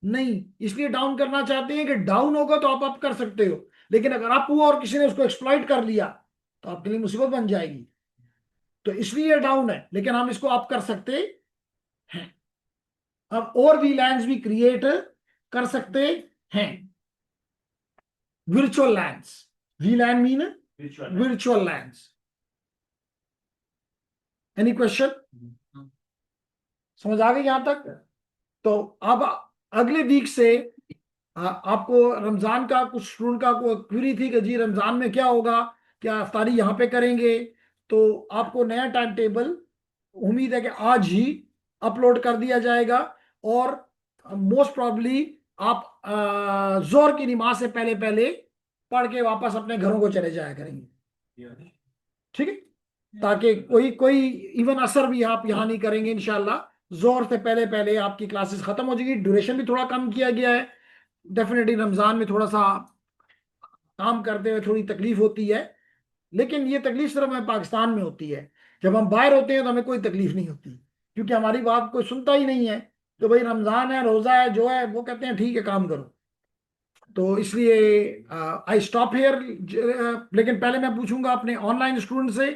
नहीं, इसलिए डाउन करना चाहते हैं कि डाउन होगा तो आप अप कर सकते हो, लेकिन अगर अप हुआ और किसी ने उसको एक्सप्लॉइट कर लिया तो आपके लिए मुसीबत बन जाएगी। तो इसलिए डाउन है, लेकिन हम इसको अप कर सकते हैं। अब और वीलैंस भी क्रिएट कर सकते हैं, virtual lens. वीलैन mean visual virtual LANs. Any question? समझ आ गई यहां तक? तो अब अगले वीक से आपको रमजान का कुछ स्टूडेंट का को क्वेरी थी कि जी रमजान में क्या होगा, क्या अफ्तारी यहाँ पे करेंगे? तो आपको नया टाइम टेबल उम्मीद है कि आज ही अपलोड कर दिया जाएगा, और मोस्ट प्रॉब्ली आप जोर की नमाज से पहले पहले पढ़ के वापस अपने घरों को चले जाया करेंगे, ठीक है? ताकि कोई कोई इवन असर भी आप यहाँ नहीं करेंगे इंशाल्लाह। जोर से पहले पहले आपकी क्लासेस खत्म हो जाएगी। ड्यूरेशन भी थोड़ा कम किया गया है, डेफिनेटली रमजान में थोड़ा सा काम करते हुए थोड़ी तकलीफ होती है, लेकिन ये तकलीफ सिर्फ हमें पाकिस्तान में होती है। जब हम बाहर होते हैं तो हमें कोई तकलीफ नहीं होती, क्योंकि हमारी बात कोई सुनता ही नहीं है। तो भाई रमजान है, रोजा है, जो है वो कहते हैं ठीक है काम करो। तो इसलिए आई स्टॉप हियर। लेकिन पहले मैं पूछूंगा अपने ऑनलाइन स्टूडेंट से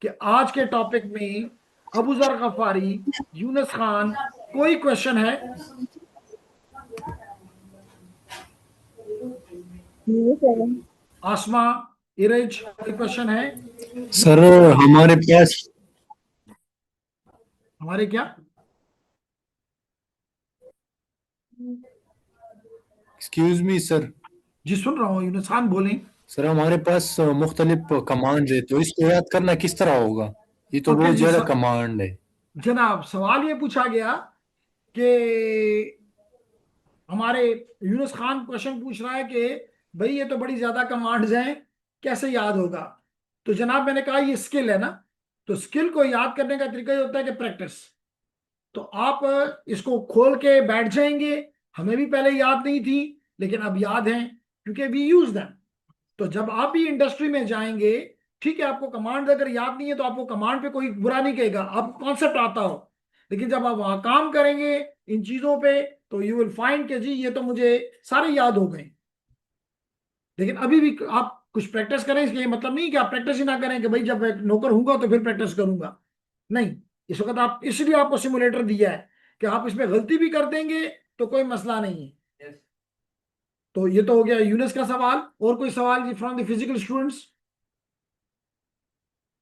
कि आज के टॉपिक में अबू जर गफारी, यूनुस खान, कोई क्वेश्चन है? आसमा, इरेज, कोई क्वेश्चन है? सर हमारे पास हमारे क्या? Excuse me sir. जी सुन रहा हूँ, यूनुस खान बोलें। सर हमारे पास मुख्तलिफ कमांड है, तो इसको याद करना किस तरह होगा? ये तो ओके बहुत जी, ज्यादा कमांड है। जनाब सवाल ये पूछा गया कि हमारे यूनुस खान क्वेश्चन पूछ रहा है कि भाई ये तो बड़ी ज्यादा कमांड्स हैं, कैसे याद होगा? तो जनाब मैंने कहा ये स्किल है ना, तो स्किल को याद करने का तरीका ये होता है कि प्रैक्टिस। तो आप इसको खोल के बैठ जाएंगे। हमें भी पहले याद नहीं थी, लेकिन अब याद है क्योंकि वी यूज दैम। तो जब आप भी इंडस्ट्री में जाएंगे, ठीक है, आपको कमांड अगर याद नहीं है तो आपको कमांड पे कोई बुरा नहीं कहेगा, आपको कॉन्सेप्ट आता हो। लेकिन जब आप वहां काम करेंगे इन चीजों पे, तो यू विल फाइंड कि जी ये तो मुझे सारे याद हो गए। लेकिन अभी भी आप कुछ प्रैक्टिस करें, इसलिए मतलब नहीं कि आप प्रैक्टिस ही ना करें कि भाई जब मैं नौकर हूंगा तो फिर प्रैक्टिस करूंगा। नहीं, इस वक्त आप इसलिए आपको सिमुलेटर दिया है कि आप इसमें गलती भी कर देंगे तो कोई मसला नहीं है। तो ये तो हो गया यूनिस का सवाल। और कोई सवाल फ्रॉम द फिजिकल स्टूडेंट्स?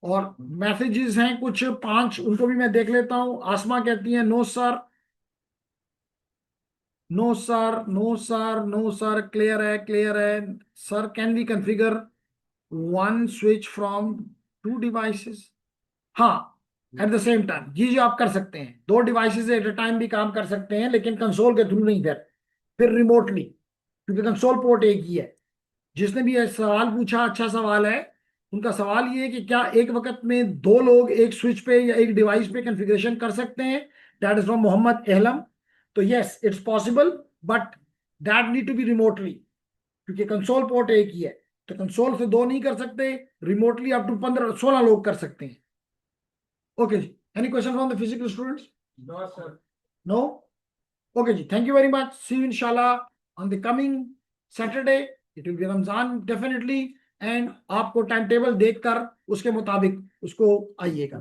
और मैसेजेस हैं कुछ 5, उनको भी मैं देख लेता हूं। आसमा कहती है no sir, no sir, no sir, no sir, clear है, क्लियर है। Sir can we configure one switch from 2 devices? हाँ, एट द सेम टाइम। जी जी आप कर सकते हैं, 2 डिवाइसेस एट अ टाइम भी काम कर सकते हैं, लेकिन कंसोल के थ्रू नहीं, फिर रिमोटली, क्योंकि कंसोल पोर्ट एक ही है। जिसने भी ये सवाल पूछा अच्छा सवाल है। उनका सवाल ये है कि क्या एक वक्त में दो लोग एक स्विच पे या एक डिवाइस पे कॉन्फ़िगरेशन कर सकते हैं। That is from Mohammad Ehlam. तो yes it's possible, but that need to be remotely, क्योंकि कंसोल पोर्ट एक ही है। तो कंसोल से दो नहीं कर सकते, रिमोटली अप टू 15-16 लोग कर सकते हैं। ओके जी, any question from the physical students? No sir. No. Okay जी, thank you very much. See you इंशाल्लाह on the coming Saturday. It will be Ramzan definitely. And आपको टाइम टेबल देखकर उसके मुताबिक उसको आइएगा।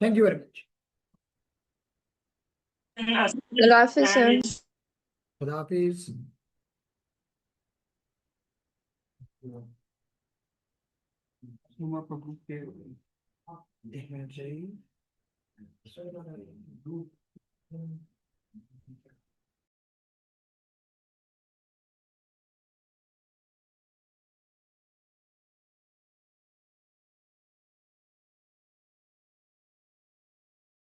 Thank you very much. अल्लाह हाफिज सर। खुदा हाफिज। आपका ग्रुप के एक मिनट चाहिए।